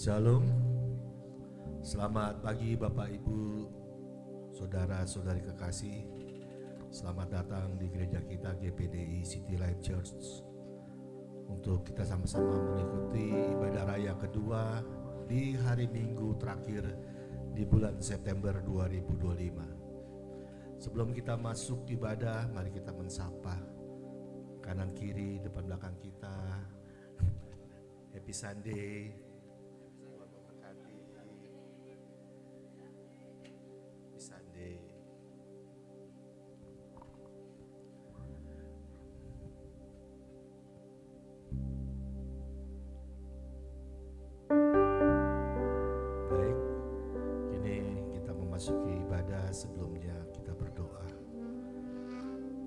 Shalom, selamat pagi Bapak Ibu, Saudara-saudari kekasih. Selamat datang di gereja kita GPDI City Life Church untuk kita sama-sama mengikuti ibadah raya kedua di hari Minggu terakhir di bulan September 2025. Sebelum kita masuk ibadah, mari kita mensapa kanan kiri, depan belakang kita. Happy Sunday. Masuki ibadah, sebelumnya kita berdoa.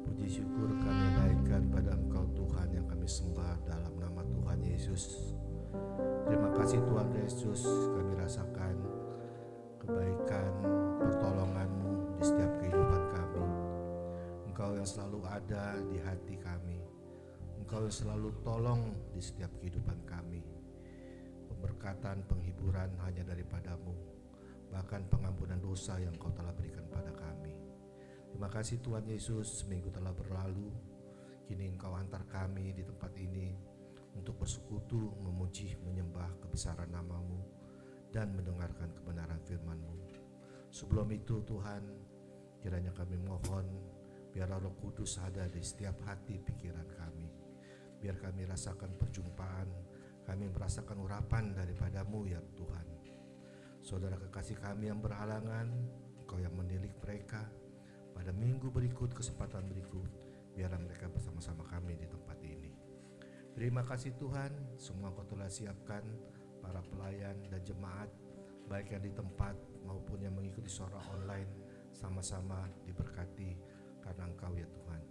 Puji syukur kami naikkan pada Engkau Tuhan yang kami sembah dalam nama Tuhan Yesus. Terima kasih Tuhan Yesus, kami rasakan kebaikan pertolongan-Mu di setiap kehidupan kami. Engkau yang selalu ada di hati kami, Engkau yang selalu tolong di setiap kehidupan kami. Pemberkatan, penghiburan hanya daripada-Mu, bahkan pengampunan dosa yang Kau telah berikan pada kami. Terima kasih Tuhan Yesus, seminggu telah berlalu, kini Engkau antar kami di tempat ini untuk bersekutu, memuji, menyembah kebesaran nama-Mu dan mendengarkan kebenaran firman-Mu. Sebelum itu Tuhan, kiranya kami mohon biar Roh Kudus ada di setiap hati pikiran kami, biar kami rasakan perjumpaan, kami merasakan urapan daripada-Mu ya Tuhan. Saudara kekasih kami yang berhalangan, Engkau yang menilik mereka pada minggu berikut, kesempatan berikut, biarlah mereka bersama-sama kami di tempat ini. Terima kasih Tuhan, semua Engkau telah siapkan para pelayan dan jemaat, baik yang di tempat maupun yang mengikuti secara online, sama-sama diberkati karena Engkau ya Tuhan.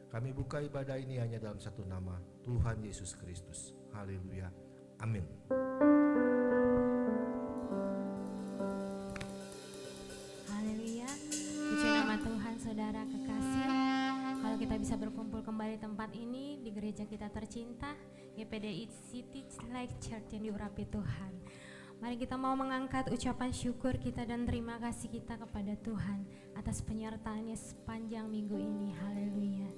Kami buka ibadah ini hanya dalam satu nama, Tuhan Yesus Kristus. Haleluya, amin. Saudara kekasih, kalau kita bisa berkumpul kembali tempat ini di gereja kita tercinta GPDI City Life Church yang diurapi Tuhan. Mari kita mau mengangkat ucapan syukur kita dan terima kasih kita kepada Tuhan atas penyertaannya sepanjang minggu ini. Haleluya.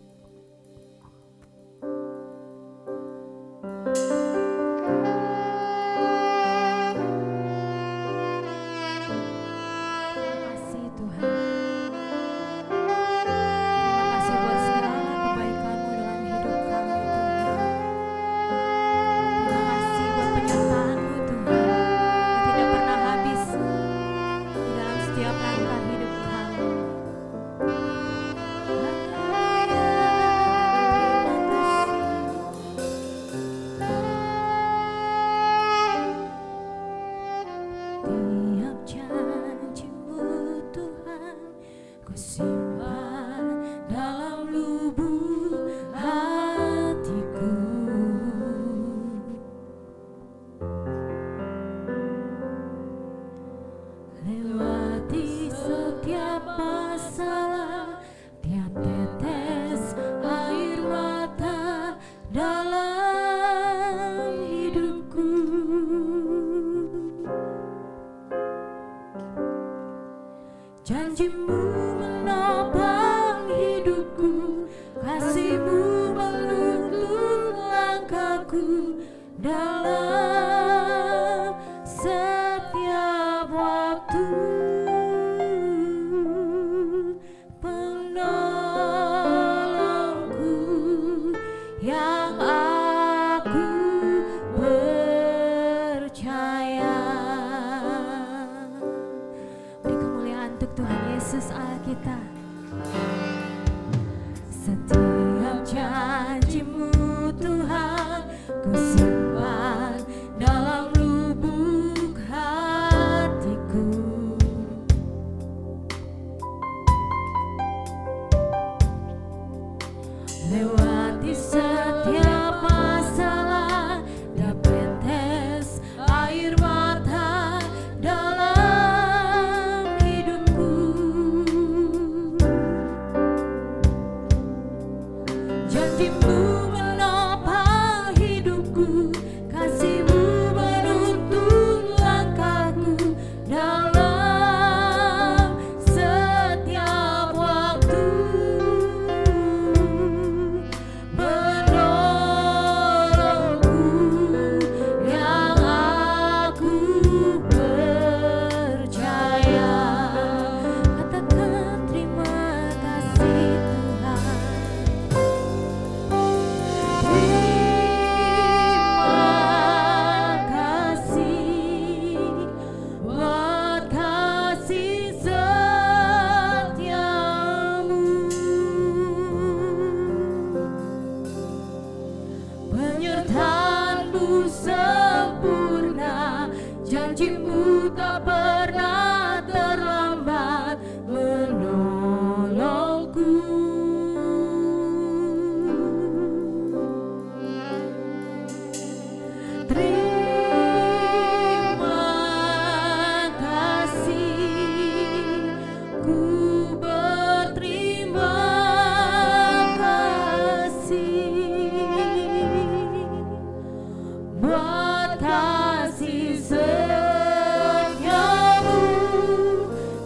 kasih setiamu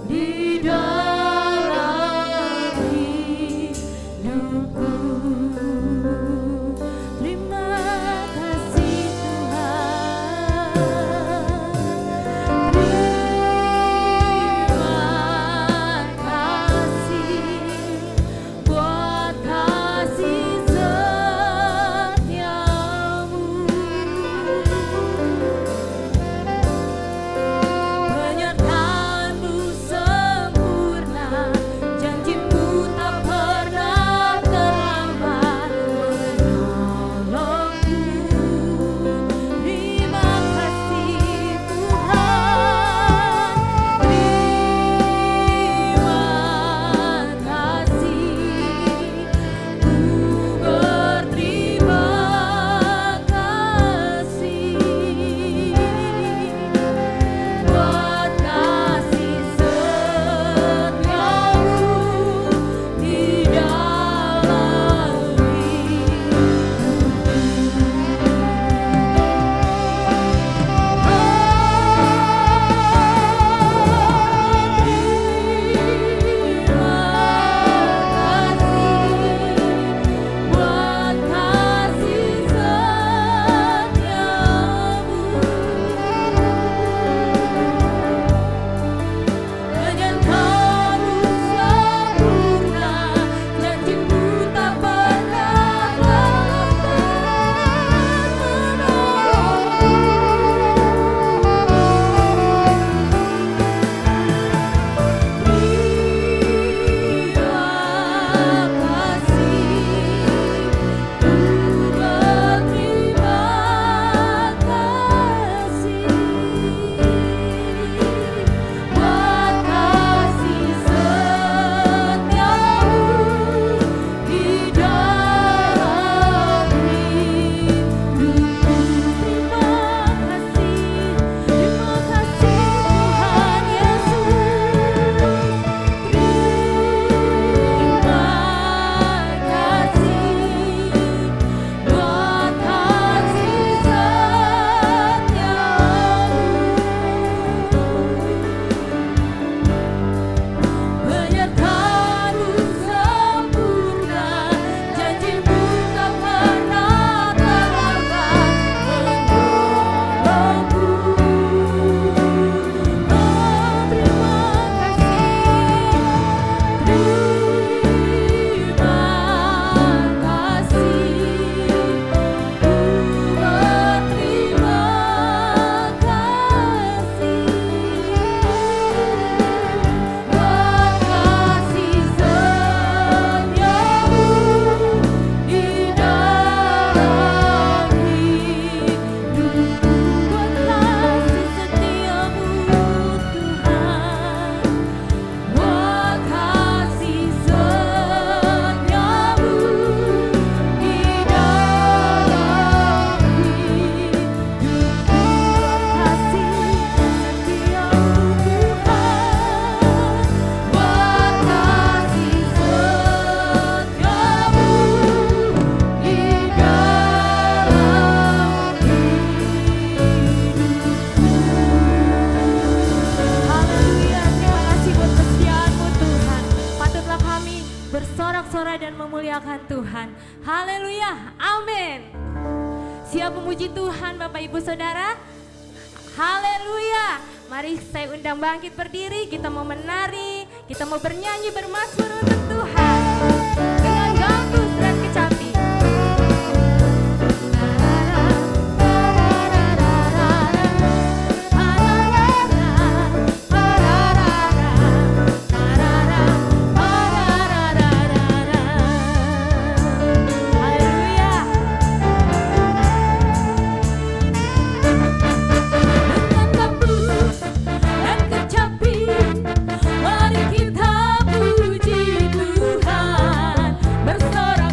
di dalam hidupku. Terima kasih Tuhan. Terima kasih buat kasih setiamu. Penyertaanmu sempurna, janjimu tak pernah terlambat menolongku. Terima kasih Tuhan. Terima kasih, ku berterima kasih buat kasih setiamu di dalam buat kasih setiamu. Penyertaanmu sempurna, janjimu tak pernah bersorak-sorai dan memuliakan Tuhan. Haleluya, amin. Siap memuji Tuhan Bapak Ibu Saudara? Haleluya. Mari saya undang bangkit berdiri, kita mau menari, kita mau bernyanyi bermazmur untuk Tuhan. Dengan gambus dan kecapi. Mari kita puji Tuhan, bersorak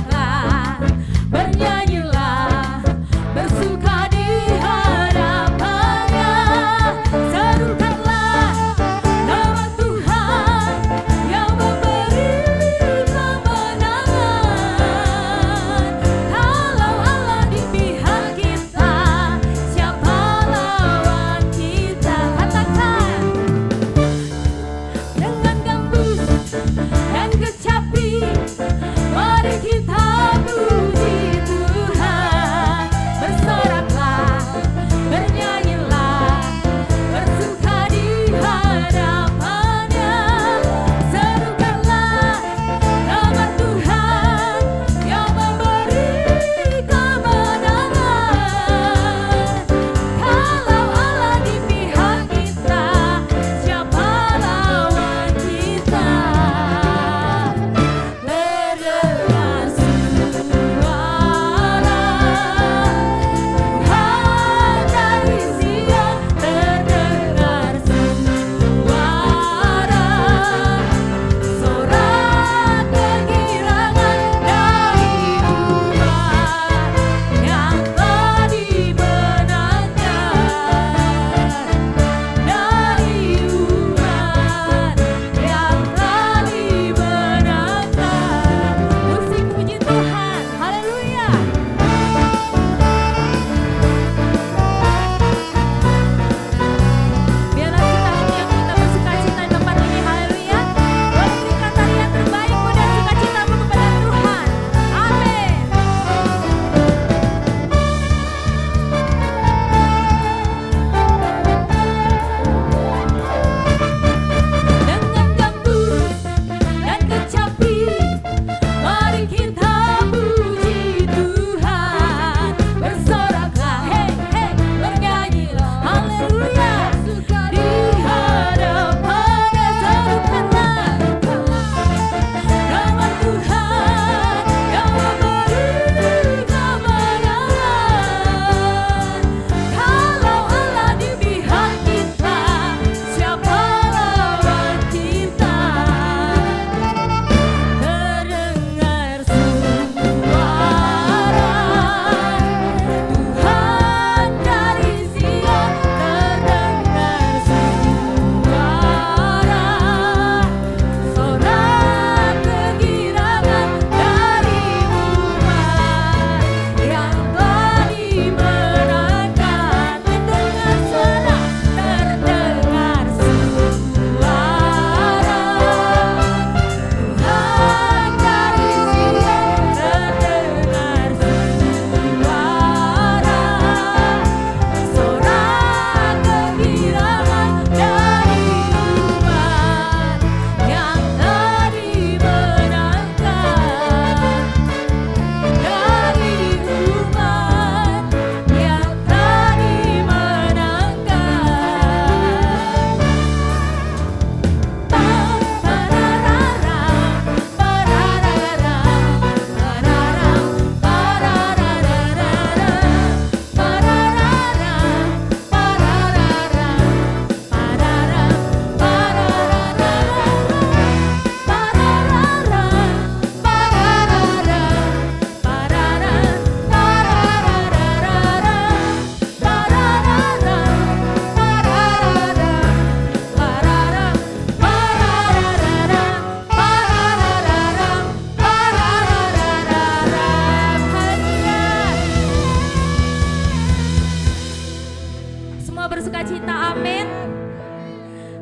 semua bersuka cita, amin.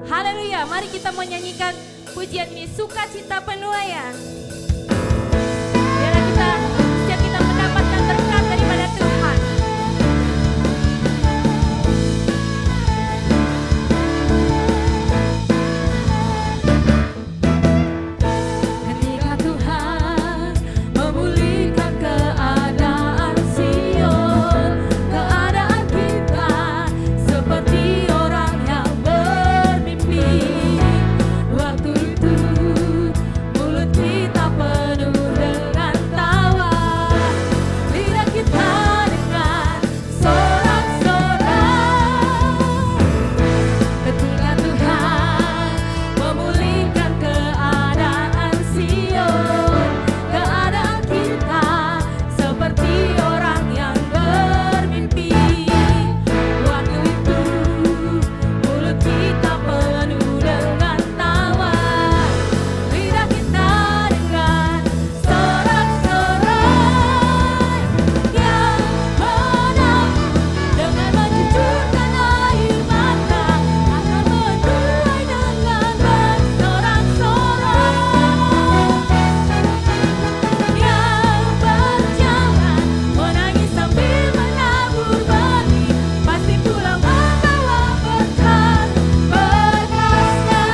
Haleluya, mari kita menyanyikan pujian ini, sukacita penuh ya. Biarlah kita mendapatkan berkat daripada Tuhan. Ketika Tuhan memulihkan keadaan Sion, keadaan kita seperti orang yang bermimpi. Waktu itu mulut kita penuh dengan tawa, lidah kita dengan sorak-sorai. Ketika Tuhan memulihkan keadaan Sion, keadaan kita seperti orang yang bermimpi. Waktu itu mulut kita penuh dengan tawa, lidah kita dengan sorak-sorai. Yang menabur dengan mencucurkan air mata akan menuai dengan bersorak-sorai. Yang berjalan menangis sambil menabur benih, pasti pulang membawa berkat berkasnya.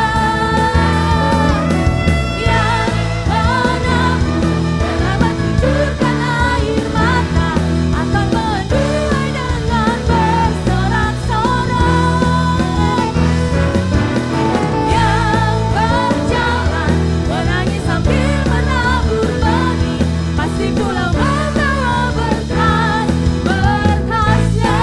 Yang menabur dengan mencucurkan air mata akan menuai dengan bersorak-sorai. Yang berjalan menangis sambil menabur benih, pasti pulang membawa berkat berkasnya.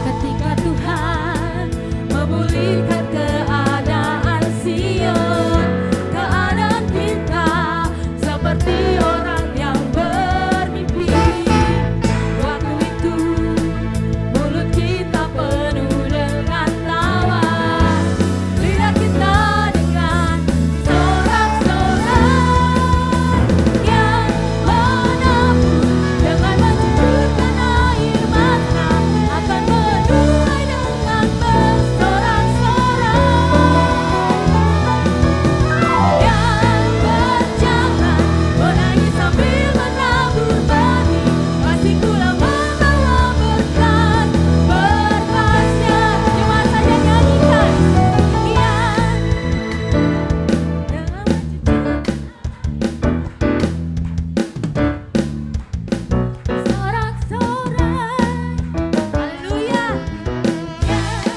Ketika Tuhan memulihkan keadaan Sion, keadaan kita seperti orang yang bermimpi. Waktu itu mulut kita penuh dengan tawa, lidah kita dengan sorak-sorai. Yang menabur dengan mencucurkan air mata akan menuai dengan bersorak-sorai. Yang berjalan menangis sambil menabur benih, pasti pulang membawa berkat berkasnya. Cuma saja nyanyikan. Yang dengan sorak-sorai. Haleluya.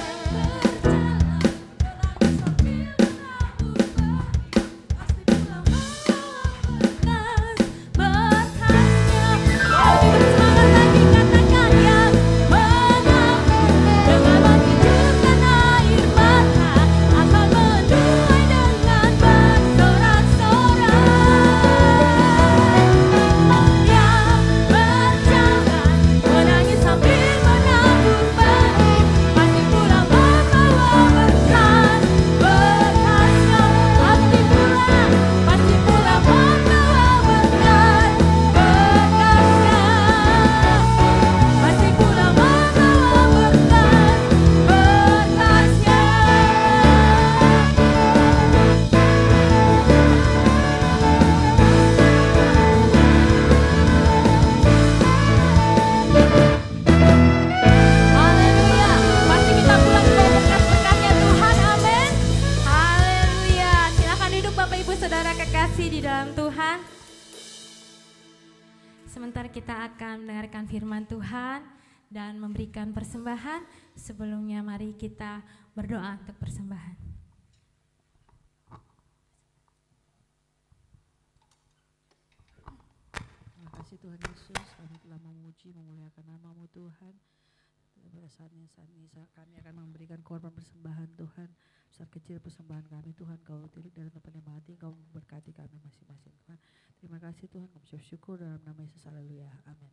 Yang berjalan menangis sambil menabur benih, pasti pulang membawa berkat berkasnya. Lebih bersemangat lagi, katakan yang menabur dengan mencucurkan air mata akan menuai dengan bersorak-sorai. Yang berjalan menangis sambil menabur benih, pasti pulang membawa berkat berkasnya. Pasti pulang membawa berkat berkasnya. Pasti pulang membawa berkat berkasnya. Haleluya, pasti kita pulang membawa berkat-berkatnya Tuhan, amin. Haleluya, silakan duduk Bapak Ibu Saudara kekasih di dalam Tuhan. Sementara kita akan mendengarkan firman Tuhan dan memberikan persembahan. Sebelumnya mari kita berdoa untuk persembahan. Terima kasih Tuhan Yesus, kami telah memuji, memuliakan nama-Mu Tuhan. Pada saat ini kami akan memberikan korban persembahan Tuhan. Besar kecil persembahan kami Tuhan, Kau tilik dari tempat yang mati, Kau memberkati kami masing-masing Tuhan. Terima kasih Tuhan, kami bersyukur dalam nama Yesus, haleluya, amin.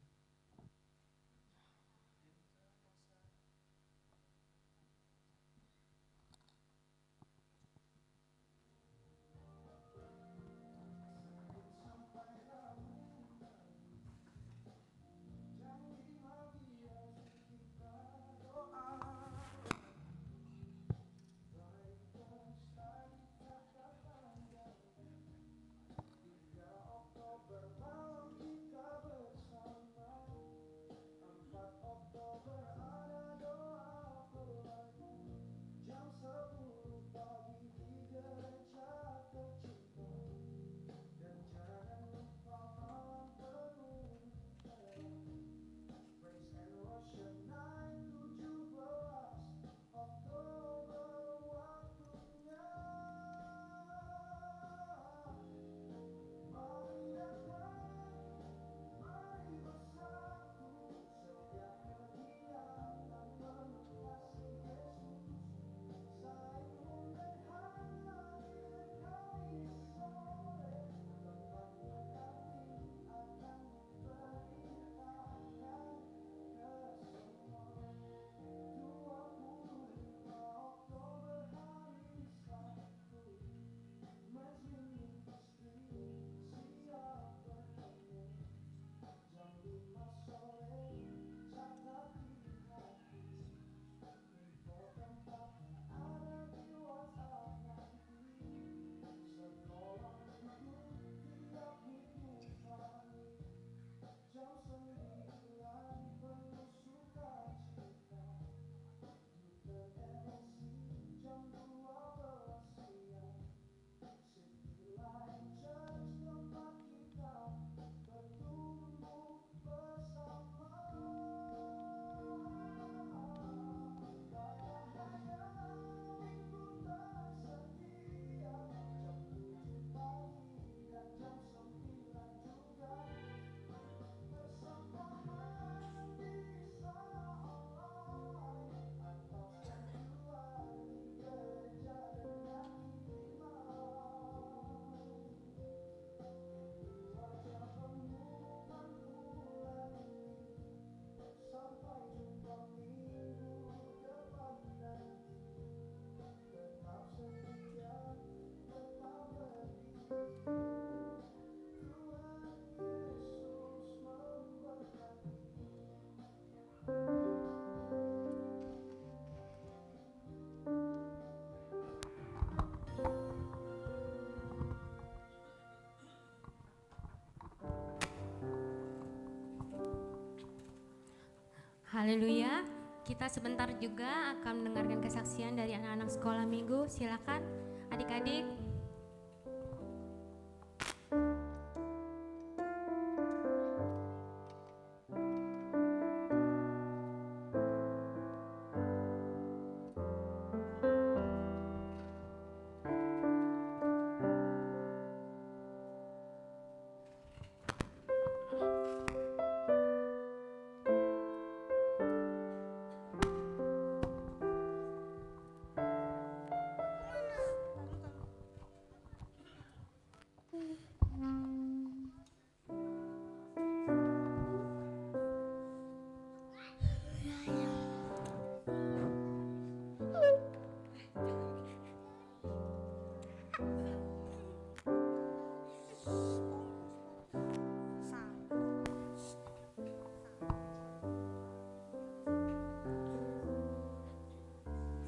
Haleluya. Kita sebentar juga akan mendengarkan kesaksian dari anak-anak sekolah minggu. Silakan adik-adik.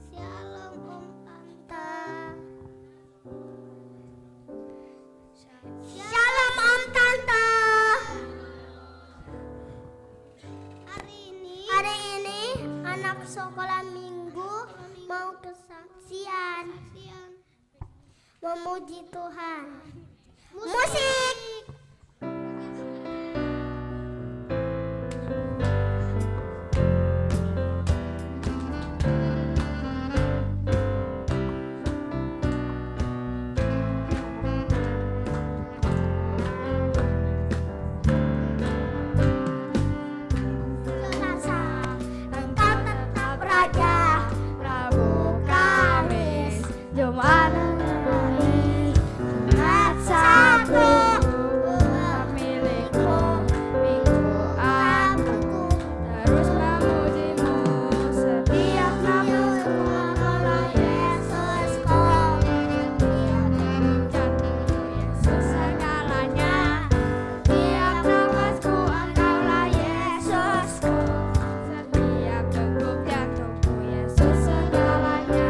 Shalom Om Tante. Shalom Om Tante. Hari ini anak sekolah minggu mau kesaksian. Memuji Tuhan. Musik. Selasa, engkau tetap raja. Rabu, Kamis, Jumat, hari, Jumat, Sabtu, Tuhan milikku, Minggu akuku, terus memujimu setiap nafasku, Allah Yesusku, setiap jantungku, Yesus segalanya. Setiap nafasku, Engkaulah Yesusku, setiap degup jantungku, Yesus segalanya.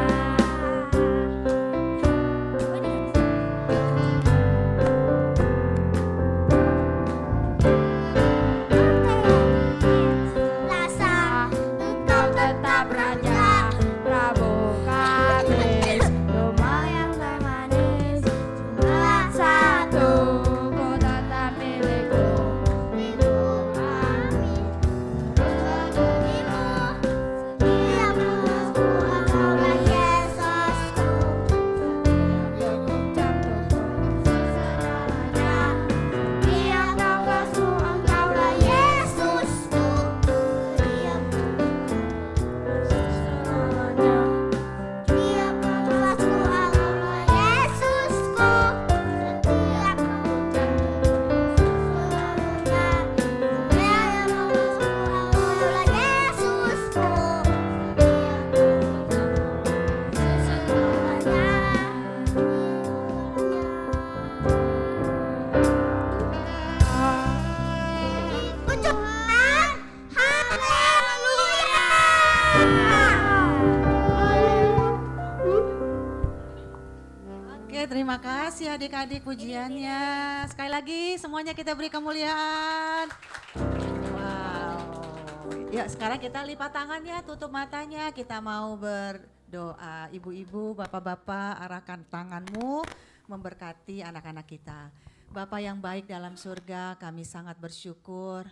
Selasa, engkau tetap raja. Rabu, Kamis, rumah yang termanis. Jumat, Sabtu, kau tetap milikku. Minggu, Kamis, terus memujimu setiap nafasku, Engkaulah Yesusku, setiap degup jantungku, Yesus segalanya. Setiap nafasku, Engkaulah Yesusku, setiap Yesus segalanya. Setiap nafasku, Engkaulah Yesusku, setiap degup jantungku, Yesus Oke, terima kasih adik-adik pujiannya. Sekali lagi semuanya kita beri kemuliaan. Wow. Ya, sekarang kita lipat tangannya, tutup matanya. Kita mau berdoa. Ibu-ibu, bapak-bapak, arahkan tanganmu memberkati anak-anak kita. Bapa yang baik dalam surga, kami sangat bersyukur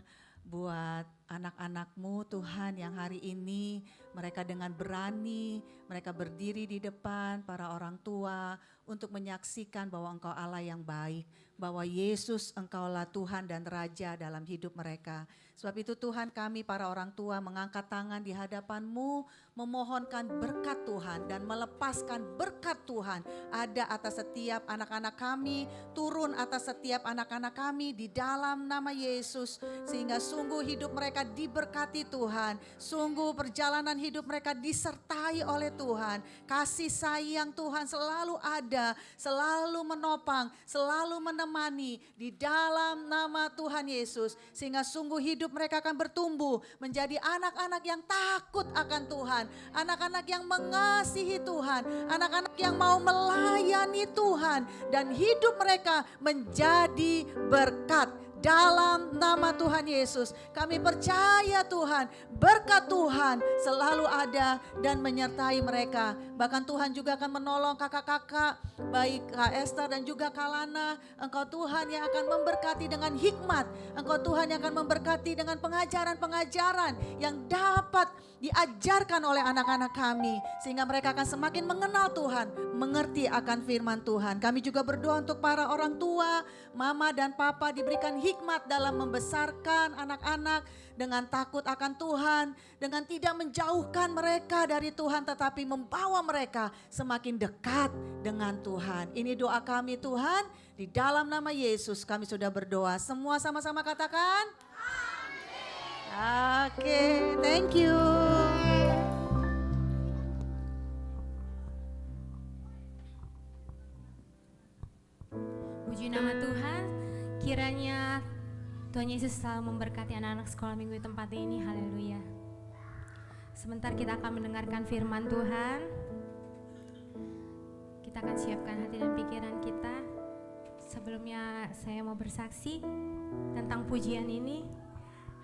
buat anak-anak-Mu Tuhan yang hari ini mereka dengan berani, mereka berdiri di depan para orang tua untuk menyaksikan bahwa Engkau Allah yang baik, bahwa Yesus Engkaulah Tuhan dan Raja dalam hidup mereka. Sebab itu Tuhan, kami para orang tua mengangkat tangan di hadapan-Mu, memohonkan berkat Tuhan dan melepaskan berkat Tuhan ada atas setiap anak-anak kami, turun atas setiap anak-anak kami di dalam nama Yesus, sehingga sungguh hidup mereka diberkati Tuhan, sungguh perjalanan hidup mereka disertai oleh Tuhan. Kasih sayang Tuhan selalu ada, selalu menopang, selalu menemani di dalam nama Tuhan Yesus, sehingga sungguh hidup mereka akan bertumbuh menjadi anak-anak yang takut akan Tuhan, anak-anak yang mengasihi Tuhan, anak-anak yang mau melayani Tuhan, dan hidup mereka menjadi berkat dalam nama Tuhan Yesus. Kami percaya Tuhan, berkat Tuhan selalu ada dan menyertai mereka. Bahkan Tuhan juga akan menolong kakak-kakak, baik Kak Esther dan juga Kak Lana. Engkau Tuhan yang akan memberkati dengan hikmat. Engkau Tuhan yang akan memberkati dengan pengajaran-pengajaran yang dapat diajarkan oleh anak-anak kami. Sehingga mereka akan semakin mengenal Tuhan, mengerti akan firman Tuhan. Kami juga berdoa untuk para orang tua, mama dan papa diberikan hikmat dalam membesarkan anak-anak dengan takut akan Tuhan, dengan tidak menjauhkan mereka dari Tuhan tetapi membawa mereka semakin dekat dengan Tuhan. Ini doa kami Tuhan, di dalam nama Yesus kami sudah berdoa. Semua sama-sama katakan amin. Oke, thank you. Puji nama Tuhan, kiranya Tuhan Yesus selalu memberkati anak-anak sekolah minggu di tempat ini, haleluya. Sebentar kita akan mendengarkan firman Tuhan. Kita akan siapkan hati dan pikiran kita. Sebelumnya saya mau bersaksi tentang pujian ini,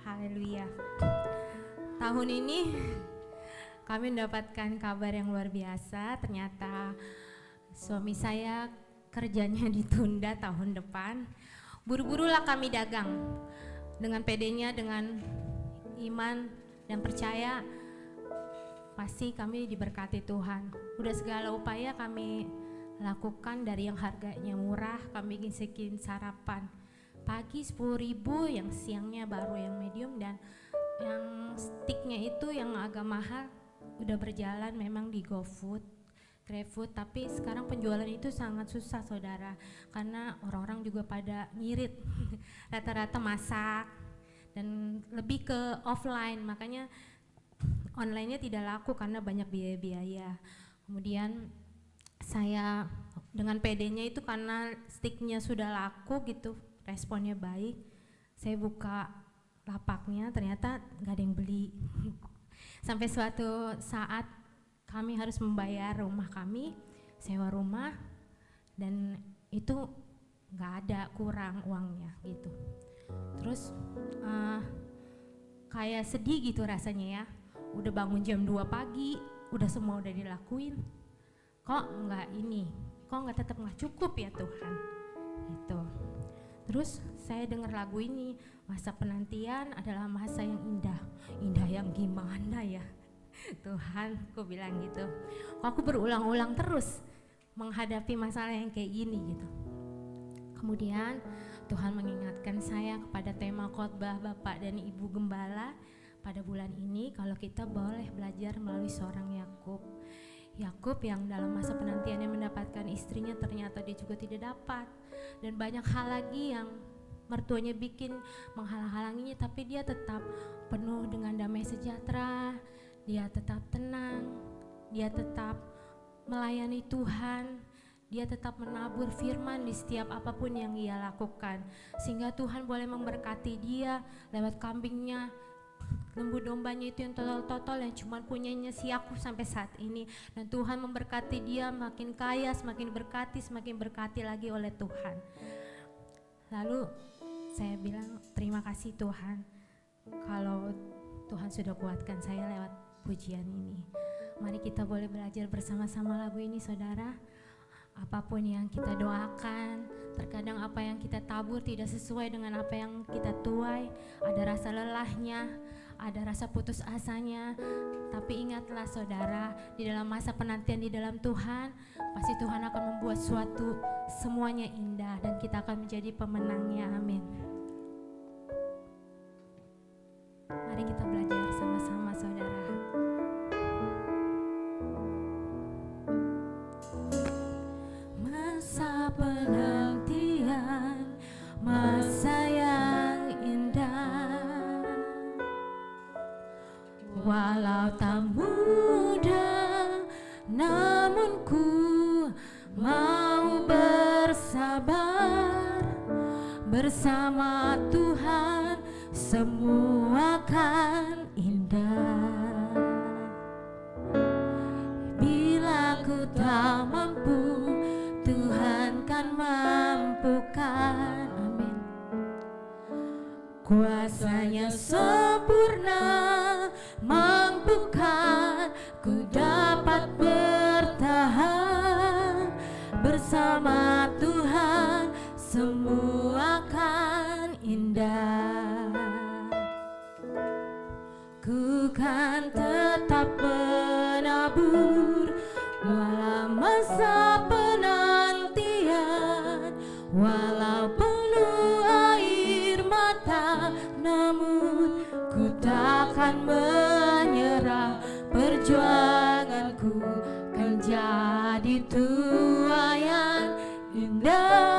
haleluya. Tahun ini kami mendapatkan kabar yang luar biasa, ternyata suami saya kerjanya ditunda tahun depan. Buru-burulah kami dagang dengan pedenya, dengan iman dan percaya pasti kami diberkati Tuhan. Udah segala upaya kami lakukan, dari yang harganya murah kami bikin sarapan pagi 10.000, yang siangnya baru yang medium, dan yang sticknya itu yang agak mahal udah berjalan memang di GoFood, GrabFood, tapi sekarang penjualan itu sangat susah saudara, karena orang-orang juga pada ngirit rata-rata masak dan lebih ke offline, makanya online-nya tidak laku karena banyak biaya-biaya. Kemudian saya dengan PD-nya itu karena sticknya sudah laku gitu, responnya baik, saya buka lapaknya ternyata nggak ada yang beli. Sampai suatu saat kami harus membayar rumah kami, sewa rumah, dan itu nggak ada, kurang uangnya gitu. Terus kayak sedih gitu rasanya ya, udah bangun jam 2 pagi, udah semua udah dilakuin, kok nggak tetap nggak cukup ya Tuhan gitu. Terus saya dengar lagu ini, masa penantian adalah masa yang indah. Indah yang gimana ya Tuhan, aku bilang gitu. Kok aku berulang-ulang terus menghadapi masalah yang kayak gini gitu. Kemudian Tuhan mengingatkan saya kepada tema khotbah Bapak dan Ibu Gembala pada bulan ini, kalau kita boleh belajar melalui seorang Yakub. Yakub yang dalam masa penantiannya mendapatkan istrinya, ternyata dia juga tidak dapat, dan banyak hal lagi yang mertuanya bikin menghalang-halanginya, tapi dia tetap penuh dengan damai sejahtera, dia tetap tenang, dia tetap melayani Tuhan, dia tetap menabur firman di setiap apapun yang ia lakukan, sehingga Tuhan boleh memberkati dia lewat kambingnya, lembu dombanya itu yang totol-totol yang cuma punyanya si Yakub sampai saat ini, dan Tuhan memberkati dia makin kaya, semakin berkati lagi oleh Tuhan. Lalu saya bilang terima kasih Tuhan kalau Tuhan sudah kuatkan saya lewat pujian ini. Mari kita boleh belajar bersama-sama lagu ini saudara. Apapun yang kita doakan, terkadang apa yang kita tabur tidak sesuai dengan apa yang kita tuai, ada rasa lelahnya, ada rasa putus asanya, tapi ingatlah saudara, di dalam masa penantian di dalam Tuhan, pasti Tuhan akan membuat suatu semuanya indah dan kita akan menjadi pemenangnya, amin. Mari kita belajar sama-sama saudara. Masa penantian, masa yang indah, walau tak mudah, namun ku mau bersabar. Bersama Tuhan semua kan indah. Bila ku tak mampu, Tuhan kan mampukan, amin. Kuasanya sempurna, mampukan ku dapat bertahan. Bersama Tuhan semua akan indah. Ku kan tetap menabur walau masa penantian, walau penuh air mata, namun ku takkan menyerah. Perjuanganku kan jadi tuaian indah.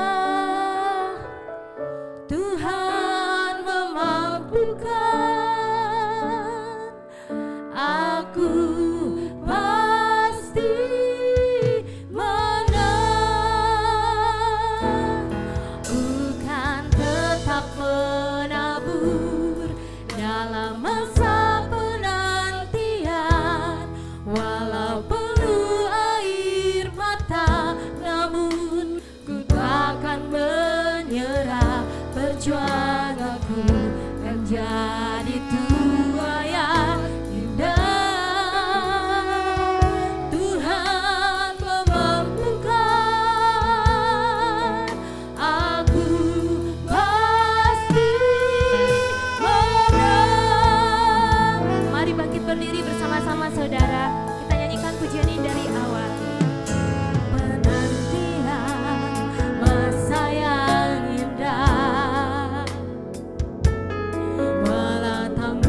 Tuhan memampukan, aku pasti menang. Bukan tetap menabur dalam masa penantian, walau penuh air mata, namun ku takkan menyerah. Perjuanganku kan jadi tuaian indah. Tuhan memampukan, aku pasti menang. Mari bangkit berdiri bersama-sama saudara, kita nyanyikan pujian ini dari awal. Penantian masa yang indah, walau tak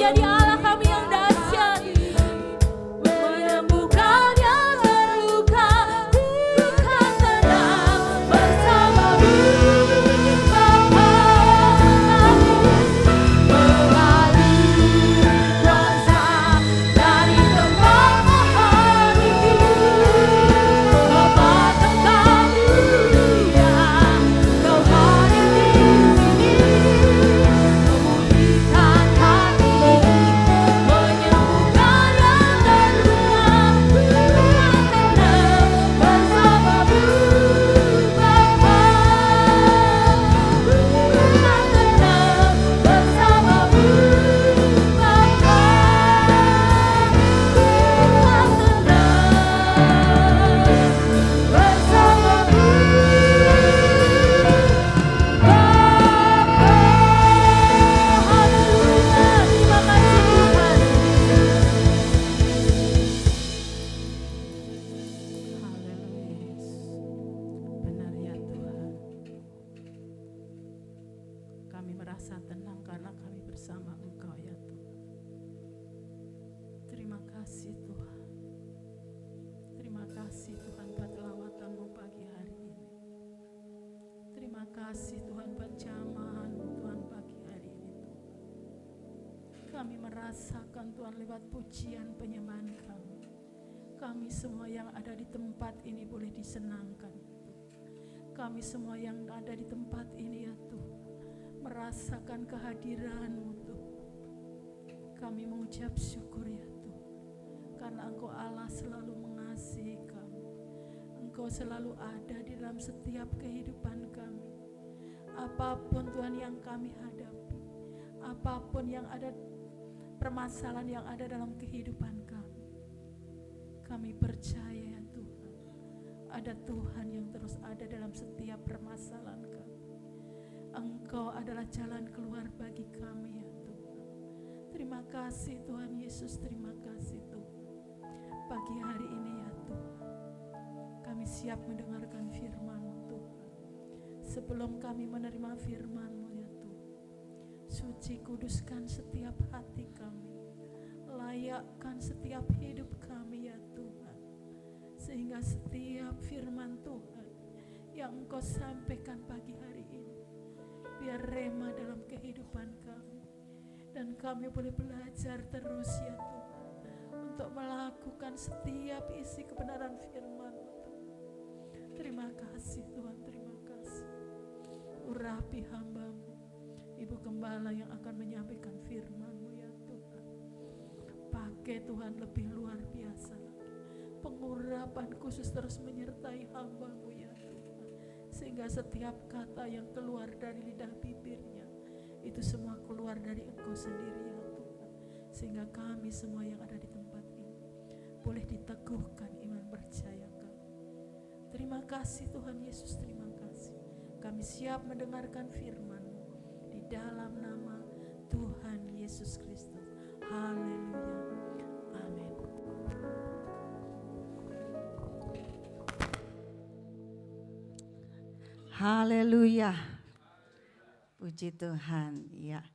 menjadi Allah kami yang dahsyat, menyembuhkan yang terluka, berikan tenang bersamamu Bapa kami, mengalir kuasa dari tempat Maha Tinggi. Bapa Engkau mulia, Kau hadir di sini, memulihkan hati, menyembuhkan yang terluka, berikan tenang bersamamu Bapa, berikan tenang bersamamu Bapa, berikan tenang bersamamu Bapa. Haleluya, terima kasih Tuhan. Haleluya Yesus. Benar ya Tuhan. Kami merasa tenang karena kami bersama Engkau ya Tuhan. Terima kasih Tuhan. Terima kasih Tuhan buat lawatan-Mu pagi hari ini. Terima kasih Tuhan buat jamahan-Mu Tuhan pagi hari ini Tuhan. Kami merasakan Tuhan lewat pujian penyembahan kami. Kami semua yang ada di tempat ini boleh disenangkan ya Tuhan. Kami semua yang ada di tempat ini ya Tuhan, merasakan kehadiran-Mu Tuhan. Kami mengucap syukur ya Tuhan, karena Engkau Allah selalu mengasihi kami. Engkau selalu ada di dalam setiap kehidupan kami. Apapun Tuhan yang kami hadapi, apapun yang ada, permasalahan yang ada dalam kehidupan kami percaya ya Tuhan, ada Tuhan yang terus ada dalam setiap permasalahan kami. Engkau adalah jalan keluar bagi kami ya Tuhan. Terima kasih Tuhan Yesus, terima kasih Tuhan. Pagi hari ini ya Tuhan, kami siap mendengarkan firman-Mu Tuhan. Sebelum kami menerima firman-Mu ya Tuhan, suci kuduskan setiap hati kami, layakkan setiap hidup kami ya Tuhan, sehingga setiap firman Tuhan yang Engkau sampaikan pagi hari ini biar rema dalam kehidupan kami, dan kami boleh belajar terus ya Tuhan untuk melakukan setiap isi kebenaran firman-Mu Tuhan. Terima kasih Tuhan, terima kasih. Urapi hamba-Mu, Ibu Gembala yang akan menyampaikan firman-Mu ya Tuhan. Pakai Tuhan lebih luar biasa lagi. Pengurapan khusus terus menyertai hamba-Mu ya Tuhan, sehingga setiap kata yang keluar dari lidah bibirnya itu semua keluar dari Engkau sendiri ya Tuhan, sehingga kami semua yang ada di tempat ini boleh diteguhkan iman percaya kami. Terima kasih Tuhan Yesus, terima kasih. Kami siap mendengarkan firman-Mu di dalam nama Tuhan Yesus Kristus. Haleluya. Amin. Haleluya. Puji Tuhan. Ya.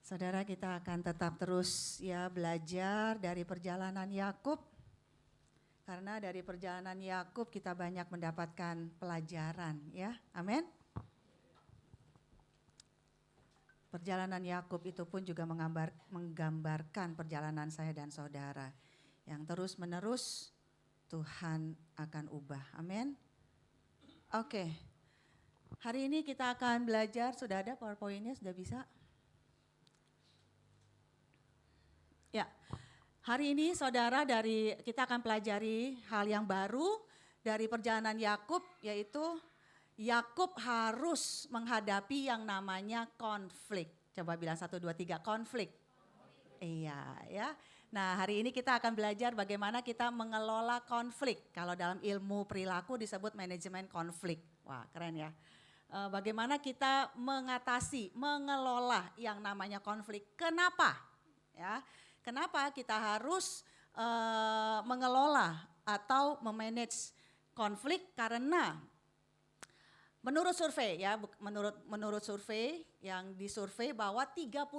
Saudara, kita akan tetap terus ya belajar dari perjalanan Yakub. Karena dari perjalanan Yakub kita banyak mendapatkan pelajaran ya. Amin. Perjalanan Yakub itu pun juga menggambarkan perjalanan saya dan saudara yang terus-menerus Tuhan akan ubah. Amin. Oke. Hari ini kita akan belajar, sudah ada PowerPoint-nya, sudah bisa? Ya. Hari ini saudara kita akan pelajari hal yang baru dari perjalanan Yakub, yaitu Yakub harus menghadapi yang namanya konflik. Coba bilang 1, 2, 3, konflik. Iya ya. Nah hari ini kita akan belajar bagaimana kita mengelola konflik. Kalau dalam ilmu perilaku disebut manajemen konflik. Wah keren ya. Bagaimana kita mengelola yang namanya konflik. Kenapa? Ya. Kenapa kita harus mengelola atau memanage konflik? Karena Menurut survei ya, menurut survei yang disurvei bahwa 30%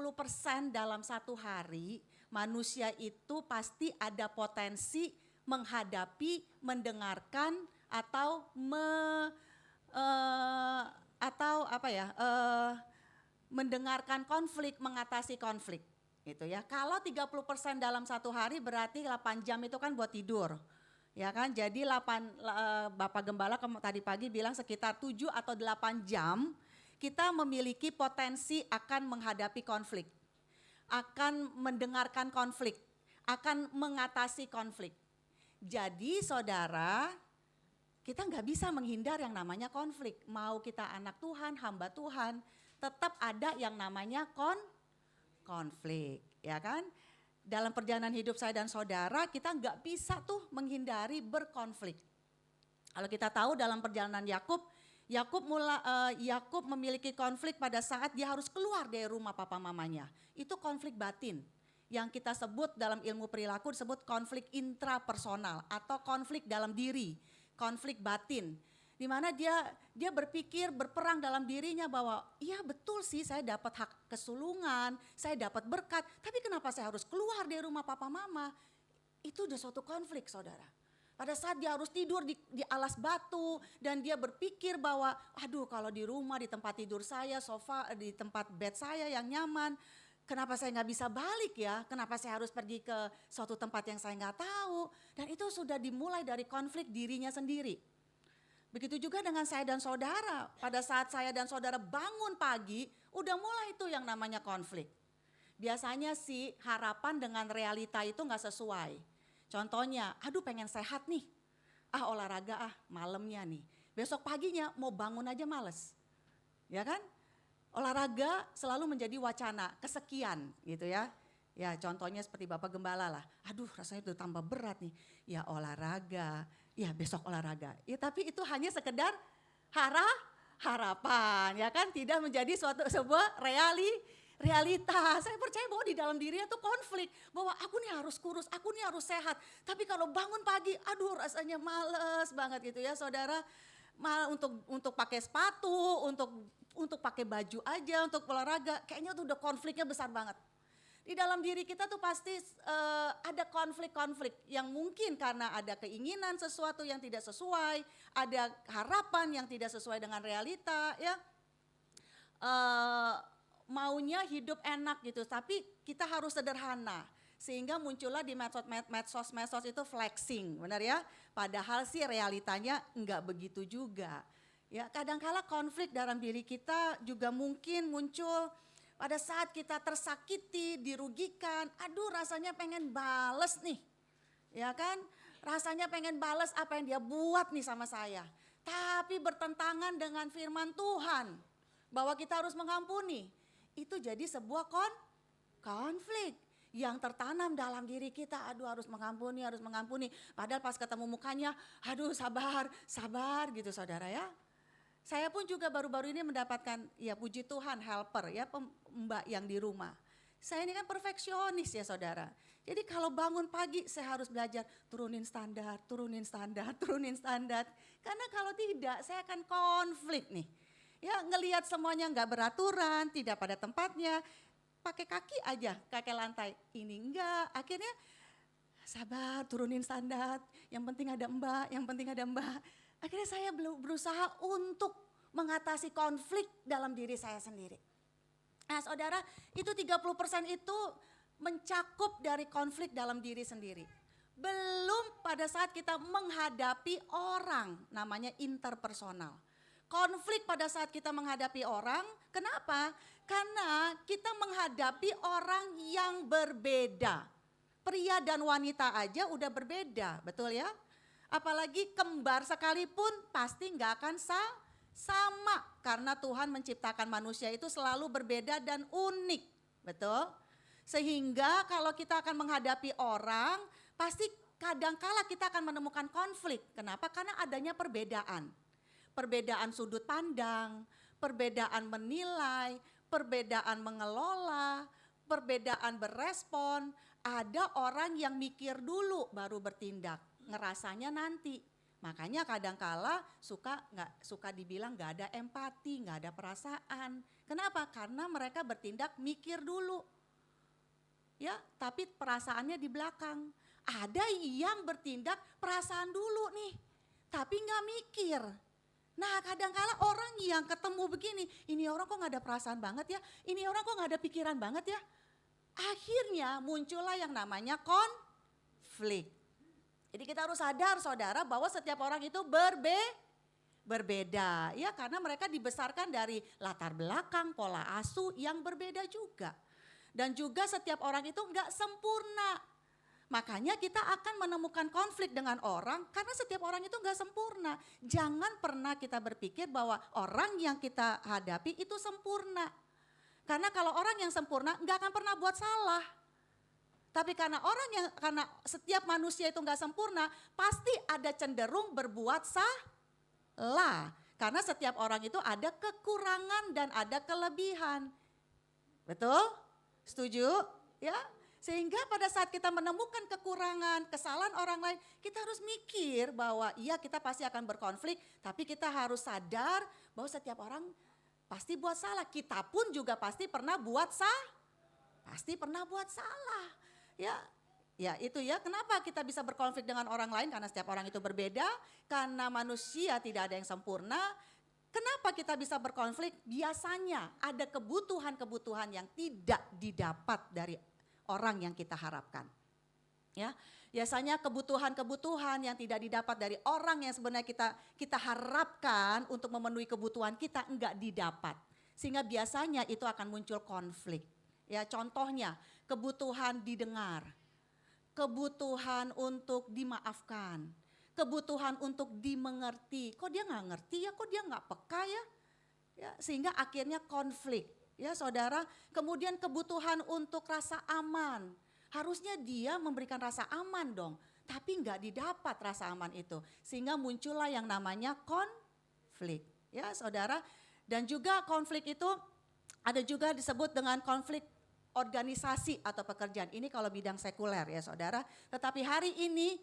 dalam satu hari manusia itu pasti ada potensi menghadapi, mendengarkan atau mendengarkan konflik, mengatasi konflik gitu ya. Kalau 30% dalam satu hari berarti 8 jam itu kan buat tidur. Ya kan, jadi Bapak Gembala tadi pagi bilang sekitar 7 atau 8 jam kita memiliki potensi akan menghadapi konflik, akan mendengarkan konflik, akan mengatasi konflik. Jadi saudara, kita nggak bisa menghindar yang namanya konflik. Mau kita anak Tuhan, hamba Tuhan, tetap ada yang namanya konflik, ya kan? Dalam perjalanan hidup saya dan saudara, kita nggak bisa tuh menghindari berkonflik. Kalau kita tahu dalam perjalanan Yakub memiliki konflik pada saat dia harus keluar dari rumah papa mamanya. Itu konflik batin yang kita sebut dalam ilmu perilaku disebut konflik intrapersonal atau konflik dalam diri, konflik batin. Di mana dia berpikir, berperang dalam dirinya bahwa iya betul sih saya dapat hak kesulungan, saya dapat berkat, tapi kenapa saya harus keluar dari rumah papa mama? Itu udah suatu konflik saudara. Pada saat dia harus tidur di alas batu dan dia berpikir bahwa aduh kalau di rumah, di tempat tidur saya, sofa, di tempat bed saya yang nyaman, kenapa saya nggak bisa balik ya? Kenapa saya harus pergi ke suatu tempat yang saya nggak tahu? Dan itu sudah dimulai dari konflik dirinya sendiri. Begitu juga dengan saya dan saudara. Pada saat saya dan saudara bangun pagi, udah mulai itu yang namanya konflik. Biasanya sih harapan dengan realita itu gak sesuai. Contohnya, aduh pengen sehat nih. Olahraga malamnya nih. Besok paginya mau bangun aja males. Ya kan? Olahraga selalu menjadi wacana, kesekian gitu ya. Ya contohnya seperti Bapak Gembala lah. Aduh rasanya udah tambah berat nih. Ya olahraga. Ya besok olahraga, ya tapi itu hanya sekedar harapan, ya kan, tidak menjadi sebuah realita. Saya percaya bahwa di dalam dirinya tuh konflik, bahwa aku nih harus kurus, aku nih harus sehat. Tapi kalau bangun pagi, aduh rasanya males banget gitu ya saudara. Untuk pakai sepatu, untuk pakai baju aja, untuk olahraga, kayaknya tuh udah konfliknya besar banget. Di dalam diri kita tuh pasti ada konflik-konflik yang mungkin karena ada keinginan sesuatu yang tidak sesuai, ada harapan yang tidak sesuai dengan realita ya. Maunya hidup enak gitu, tapi kita harus sederhana. Sehingga muncullah di medsos itu flexing, benar ya? Padahal sih realitanya enggak begitu juga. Ya, kadang-kala konflik dalam diri kita juga mungkin muncul pada saat kita tersakiti, dirugikan, aduh rasanya pengen bales nih, ya kan? Rasanya pengen bales apa yang dia buat nih sama saya. Tapi bertentangan dengan firman Tuhan, bahwa kita harus mengampuni. Itu jadi sebuah konflik yang tertanam dalam diri kita, aduh harus mengampuni. Padahal pas ketemu mukanya, aduh sabar gitu saudara ya. Saya pun juga baru-baru ini mendapatkan ya puji Tuhan helper ya mbak yang di rumah. Saya ini kan perfeksionis ya saudara. Jadi kalau bangun pagi saya harus belajar turunin standar. Karena kalau tidak saya akan konflik nih. Ya ngelihat semuanya nggak beraturan, tidak pada tempatnya. Pakai kaki aja, kaki lantai. Ini enggak, akhirnya sabar turunin standar. Yang penting ada mbak. Akhirnya saya berusaha untuk mengatasi konflik dalam diri saya sendiri. Nah saudara, itu 30% itu mencakup dari konflik dalam diri sendiri. Belum pada saat kita menghadapi orang, namanya interpersonal. Konflik pada saat kita menghadapi orang, kenapa? Karena kita menghadapi orang yang berbeda. Pria dan wanita aja udah berbeda, betul ya? Apalagi kembar sekalipun pasti nggak akan sama karena Tuhan menciptakan manusia itu selalu berbeda dan unik, betul? Sehingga kalau kita akan menghadapi orang pasti kadangkala kita akan menemukan konflik. Kenapa? Karena adanya perbedaan. Perbedaan sudut pandang, perbedaan menilai, perbedaan mengelola, perbedaan berespon. Ada orang yang mikir dulu baru bertindak. Ngerasanya nanti, Makanya kadangkala suka dibilang nggak ada empati, nggak ada perasaan. Kenapa? Karena mereka bertindak mikir dulu. Ya, tapi perasaannya di belakang. Ada yang bertindak perasaan dulu nih, tapi nggak mikir. Nah, kadangkala orang yang ketemu begini, ini orang kok nggak ada perasaan banget ya, ini orang kok nggak ada pikiran banget ya. Akhirnya muncullah yang namanya konflik. Jadi kita harus sadar saudara bahwa setiap orang itu berbeda ya, karena mereka dibesarkan dari latar belakang, pola asuh yang berbeda juga. Dan juga setiap orang itu enggak sempurna. Makanya kita akan menemukan konflik dengan orang karena setiap orang itu enggak sempurna. Jangan pernah kita berpikir bahwa orang yang kita hadapi itu sempurna. Karena kalau orang yang sempurna enggak akan pernah buat salah. Tapi karena setiap manusia itu enggak sempurna, pasti ada cenderung berbuat salah. Karena setiap orang itu ada kekurangan dan ada kelebihan. Betul? Setuju? Ya? Sehingga pada saat kita menemukan kekurangan, kesalahan orang lain, kita harus mikir bahwa iya kita pasti akan berkonflik, tapi kita harus sadar bahwa setiap orang pasti buat salah. Kita pun juga pasti pernah buat salah. Ya itu ya, kenapa kita bisa berkonflik dengan orang lain? Karena setiap orang itu berbeda, karena manusia tidak ada yang sempurna. Kenapa kita bisa berkonflik? Biasanya ada kebutuhan-kebutuhan yang tidak didapat dari orang yang kita harapkan. Ya, biasanya kebutuhan-kebutuhan yang tidak didapat dari orang yang sebenarnya kita harapkan untuk memenuhi kebutuhan kita enggak didapat. Sehingga biasanya itu akan muncul konflik. Ya, contohnya kebutuhan didengar, kebutuhan untuk dimaafkan, kebutuhan untuk dimengerti. Kok dia nggak ngerti ya, kok dia nggak peka ya? Ya, sehingga akhirnya konflik. Ya saudara, kemudian kebutuhan untuk rasa aman. Harusnya dia memberikan rasa aman dong, tapi nggak didapat rasa aman itu. Sehingga muncullah yang namanya konflik. Ya saudara, dan juga konflik itu ada juga disebut dengan konflik organisasi atau pekerjaan. Ini kalau bidang sekuler ya saudara. Tetapi hari ini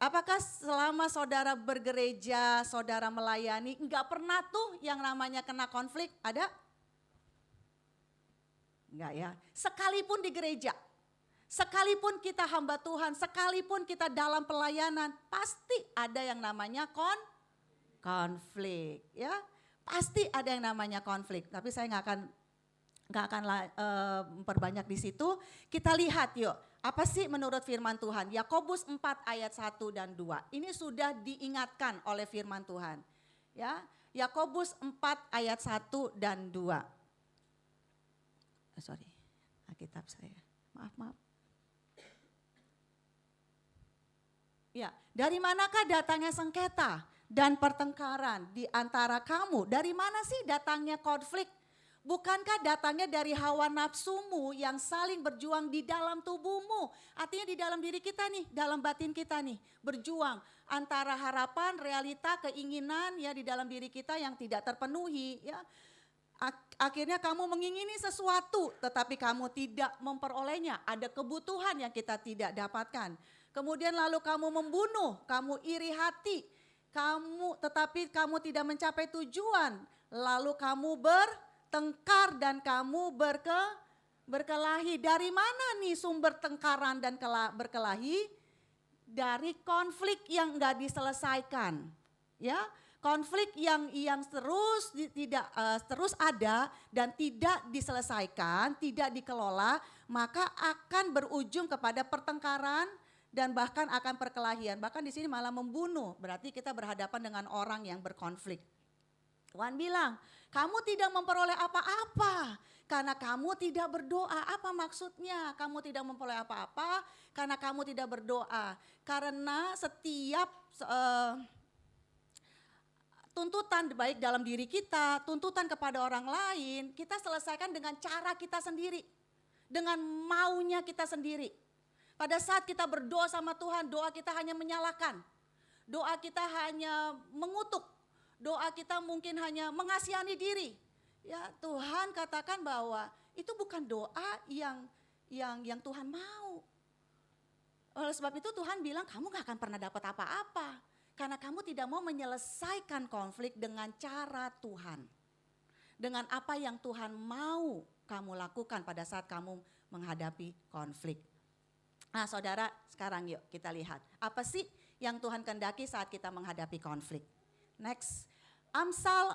apakah selama saudara bergereja, saudara melayani, enggak pernah tuh yang namanya kena konflik? Ada? Enggak ya. Sekalipun di gereja, sekalipun kita hamba Tuhan, sekalipun kita dalam pelayanan, pasti ada yang namanya konflik ya. Pasti ada yang namanya konflik. Tapi saya nggak akan memperbanyak di situ. Kita lihat yuk, apa sih menurut firman Tuhan? Yakobus 4 ayat 1 dan 2. Ini sudah diingatkan oleh firman Tuhan. Ya, Yakobus 4 ayat 1 dan 2. Sorry, Alkitab saya. Maaf. Ya, dari manakah datangnya sengketa dan pertengkaran di antara kamu? Dari mana sih datangnya konflik? Bukankah datangnya dari hawa nafsumu yang saling berjuang di dalam tubuhmu? Artinya di dalam diri kita nih, dalam batin kita nih, berjuang antara harapan, realita, keinginan ya di dalam diri kita yang tidak terpenuhi ya. Akhirnya kamu mengingini sesuatu tetapi kamu tidak memperolehnya. Ada kebutuhan yang kita tidak dapatkan. Kemudian lalu kamu membunuh, kamu iri hati, tetapi kamu tidak mencapai tujuan. Lalu kamu bertengkar dan kamu berkelahi. Dari mana nih sumber tengkaran dan berkelahi? Dari konflik yang enggak diselesaikan. Ya, konflik yang terus ada dan tidak diselesaikan, tidak dikelola, maka akan berujung kepada pertengkaran dan bahkan akan perkelahian. Bahkan di sini malah membunuh. Berarti kita berhadapan dengan orang yang berkonflik. Tuhan bilang, kamu tidak memperoleh apa-apa karena kamu tidak berdoa. Apa maksudnya? Kamu tidak memperoleh apa-apa karena kamu tidak berdoa. Karena setiap tuntutan baik dalam diri kita, tuntutan kepada orang lain, kita selesaikan dengan cara kita sendiri. Dengan maunya kita sendiri. Pada saat kita berdoa sama Tuhan, doa kita hanya menyalahkan. Doa kita hanya mengutuk. Doa kita mungkin hanya mengasihani diri. Ya, Tuhan katakan bahwa itu bukan doa yang Tuhan mau. Oleh sebab itu Tuhan bilang kamu gak akan pernah dapat apa-apa. Karena kamu tidak mau menyelesaikan konflik dengan cara Tuhan. Dengan apa yang Tuhan mau kamu lakukan pada saat kamu menghadapi konflik. Nah saudara, sekarang yuk kita lihat. Apa sih yang Tuhan kehendaki saat kita menghadapi konflik? Next, Amsal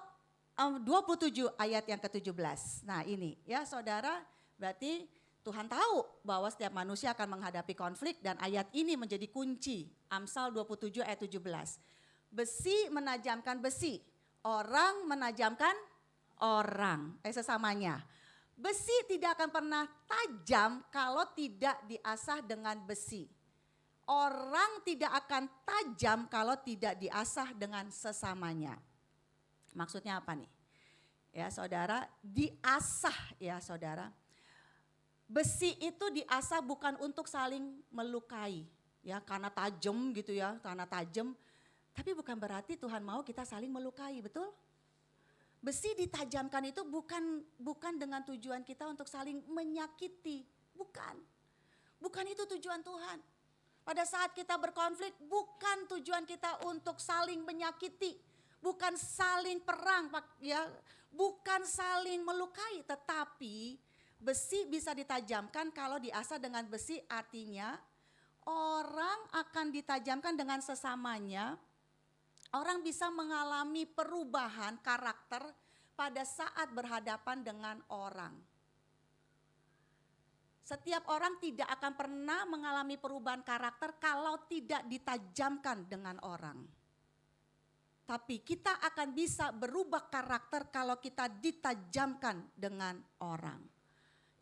27 ayat yang ke-17. Nah ini ya saudara, berarti Tuhan tahu bahwa setiap manusia akan menghadapi konflik dan ayat ini menjadi kunci. Amsal 27 ayat 17. Besi menajamkan besi, orang menajamkan orang, sesamanya. Besi tidak akan pernah tajam kalau tidak diasah dengan besi. Orang tidak akan tajam kalau tidak diasah dengan sesamanya. Maksudnya apa nih? Ya saudara, diasah ya saudara. Besi itu diasah bukan untuk saling melukai, ya karena tajam gitu ya, karena tajam. Tapi bukan berarti Tuhan mau kita saling melukai, betul? Besi ditajamkan itu bukan dengan tujuan kita untuk saling menyakiti, bukan. Bukan itu tujuan Tuhan. Pada saat kita berkonflik bukan tujuan kita untuk saling menyakiti, bukan saling perang, ya, bukan saling melukai, tetapi besi bisa ditajamkan kalau diasah dengan besi, artinya orang akan ditajamkan dengan sesamanya. Orang bisa mengalami perubahan karakter pada saat berhadapan dengan orang. Setiap orang tidak akan pernah mengalami perubahan karakter kalau tidak ditajamkan dengan orang. Tapi kita akan bisa berubah karakter kalau kita ditajamkan dengan orang.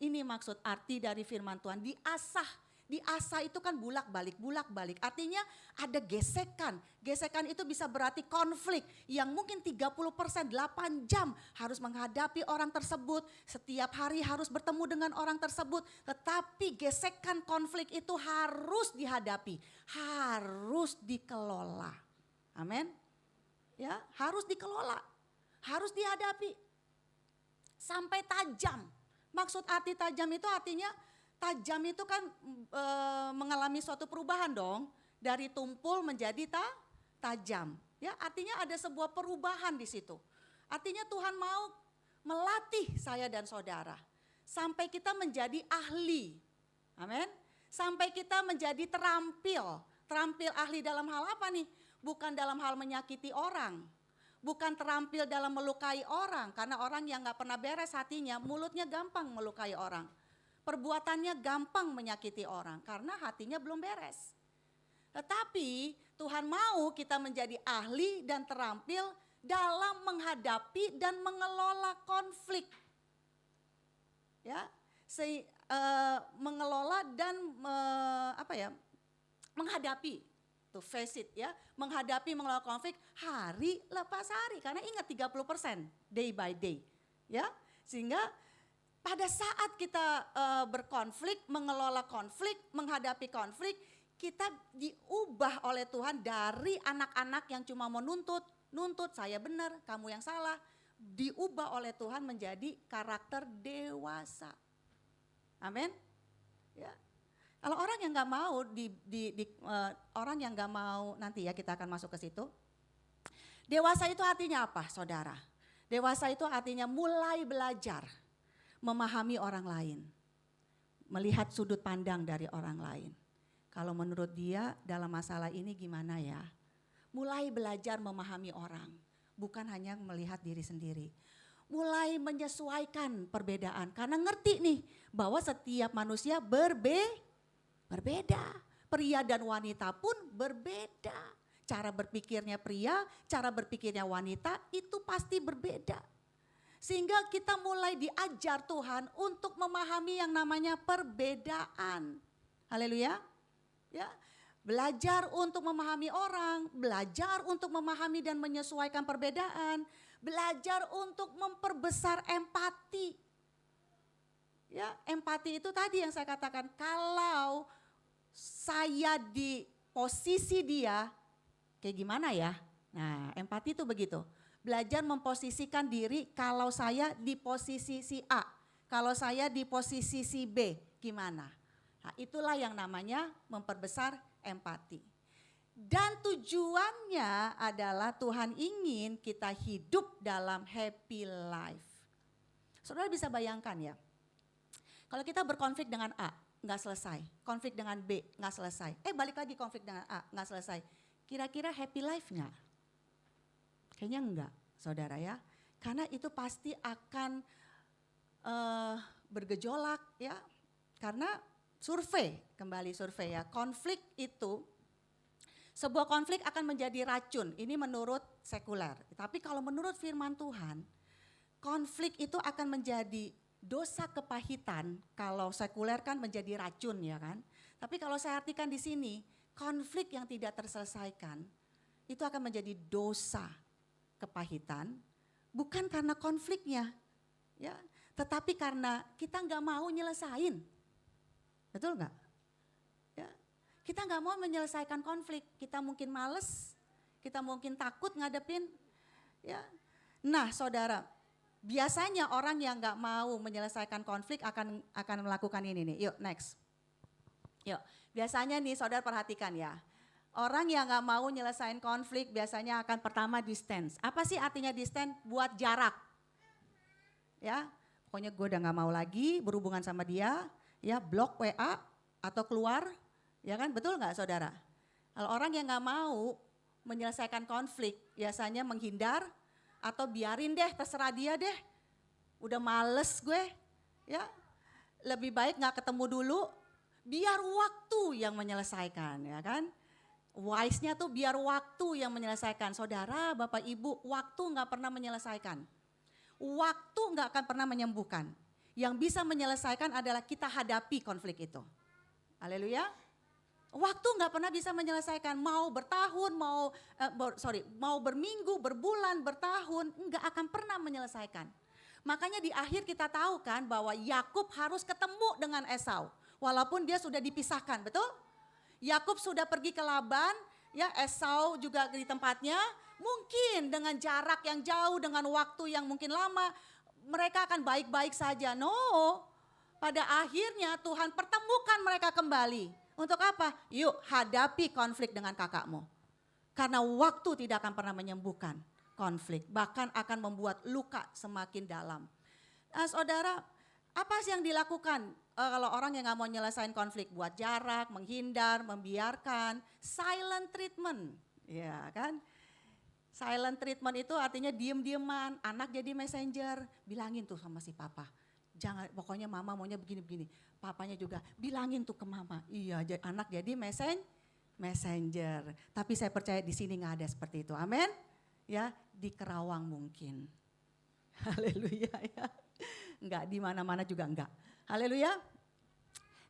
Ini maksud arti dari firman Tuhan, diasah. Diasah itu kan bulak-balik. Artinya ada gesekan. Gesekan itu bisa berarti konflik yang mungkin 30% 8 jam harus menghadapi orang tersebut. Setiap hari harus bertemu dengan orang tersebut. Tetapi gesekan konflik itu harus dihadapi, harus dikelola. Amin. Ya, harus dikelola, harus dihadapi. Sampai tajam. Maksud arti tajam itu artinya tajam itu kan mengalami suatu perubahan dong, dari tumpul menjadi tajam. Ya, artinya ada sebuah perubahan di situ. Artinya Tuhan mau melatih saya dan saudara sampai kita menjadi ahli. Amin. Sampai kita menjadi terampil. Terampil ahli dalam hal apa nih? Bukan dalam hal menyakiti orang. Bukan terampil dalam melukai orang, karena orang yang gak pernah beres hatinya, mulutnya gampang melukai orang. Perbuatannya gampang menyakiti orang karena hatinya belum beres. Tetapi Tuhan mau kita menjadi ahli dan terampil dalam menghadapi dan mengelola konflik. Ya, mengelola dan menghadapi. To face it ya, menghadapi mengelola konflik hari lepas hari. Karena ingat 30% day by day. Ya, sehingga pada saat kita berkonflik, mengelola konflik, menghadapi konflik, kita diubah oleh Tuhan dari anak-anak yang cuma mau nuntut saya benar, kamu yang salah. Diubah oleh Tuhan menjadi karakter dewasa. Amin. Ya. Kalau orang yang nggak mau, orang yang nggak mau, nanti ya kita akan masuk ke situ. Dewasa itu artinya apa, saudara? Dewasa itu artinya mulai belajar memahami orang lain, melihat sudut pandang dari orang lain. Kalau menurut dia dalam masalah ini gimana ya? Mulai belajar memahami orang, bukan hanya melihat diri sendiri. Mulai menyesuaikan perbedaan, karena ngerti nih bahwa setiap manusia berbeda. Pria dan wanita pun berbeda. Cara berpikirnya pria, cara berpikirnya wanita itu pasti berbeda. Sehingga kita mulai diajar Tuhan untuk memahami yang namanya perbedaan. Haleluya. Ya, belajar untuk memahami orang, belajar untuk memahami dan menyesuaikan perbedaan, belajar untuk memperbesar empati. Ya, empati itu tadi yang saya katakan, kalau saya di posisi dia, kayak gimana ya? Nah, empati itu begitu. Belajar memposisikan diri kalau saya di posisi si A, kalau saya di posisi si B, gimana? Nah, itulah yang namanya memperbesar empati. Dan tujuannya adalah Tuhan ingin kita hidup dalam happy life. Saudara bisa bayangkan ya, kalau kita berkonflik dengan A, nggak selesai. Konflik dengan B, nggak selesai. Balik lagi konflik dengan A, nggak selesai. Kira-kira happy life nggak? Kayaknya enggak, saudara ya. Karena itu pasti akan bergejolak ya. Karena kembali survei ya, konflik itu, sebuah konflik akan menjadi racun. Ini menurut sekuler. Tapi kalau menurut firman Tuhan, konflik itu akan menjadi dosa kepahitan. Kalau sekuler kan menjadi racun ya kan. Tapi kalau saya artikan di sini, konflik yang tidak terselesaikan itu akan menjadi dosa kepahitan. Bukan karena konfliknya, ya, tetapi karena kita nggak mau nyelesain. Betul nggak? Ya, kita nggak mau menyelesaikan konflik. Kita mungkin males, kita mungkin takut ngadepin. Ya, nah saudara. Biasanya orang yang nggak mau menyelesaikan konflik akan melakukan ini nih. Yuk next. Yuk, biasanya nih saudara perhatikan ya. Orang yang nggak mau nyelesain konflik biasanya akan pertama distance. Apa sih artinya distance? Buat jarak. Ya, pokoknya gue udah nggak mau lagi berhubungan sama dia. Ya, blok WA atau keluar. Ya kan, betul nggak saudara? Kalau orang yang nggak mau menyelesaikan konflik biasanya menghindar. Atau biarin deh, terserah dia deh. Udah males gue, ya. Lebih baik gak ketemu dulu, biar waktu yang menyelesaikan, ya kan. Wise-nya tuh biar waktu yang menyelesaikan. Saudara, Bapak, Ibu, waktu gak pernah menyelesaikan. Waktu gak akan pernah menyembuhkan. Yang bisa menyelesaikan adalah kita hadapi konflik itu. Haleluya. Waktu nggak pernah bisa menyelesaikan, mau bertahun, mau berminggu, berbulan, bertahun, nggak akan pernah menyelesaikan. Makanya di akhir kita tahu kan bahwa Yakub harus ketemu dengan Esau, walaupun dia sudah dipisahkan, betul? Yakub sudah pergi ke Laban, ya Esau juga di tempatnya, mungkin dengan jarak yang jauh, dengan waktu yang mungkin lama, mereka akan baik-baik saja. No, pada akhirnya Tuhan pertemukan mereka kembali. Untuk apa? Yuk hadapi konflik dengan kakakmu. Karena waktu tidak akan pernah menyembuhkan konflik. Bahkan akan membuat luka semakin dalam. Nah, saudara, apa sih yang dilakukan kalau orang yang gak mau nyelesain konflik? Buat jarak, menghindar, membiarkan. Silent treatment. Ya kan? Silent treatment itu artinya diem-dieman. Anak jadi messenger. Bilangin tuh sama si papa. Jangan, pokoknya mama maunya begini-begini. Papanya juga bilangin tuh ke mama. Iya, anak jadi messenger. Tapi saya percaya di sini nggak ada seperti itu. Amin. Ya, di Kerawang mungkin. Haleluya ya. Enggak, di mana-mana juga enggak. Haleluya.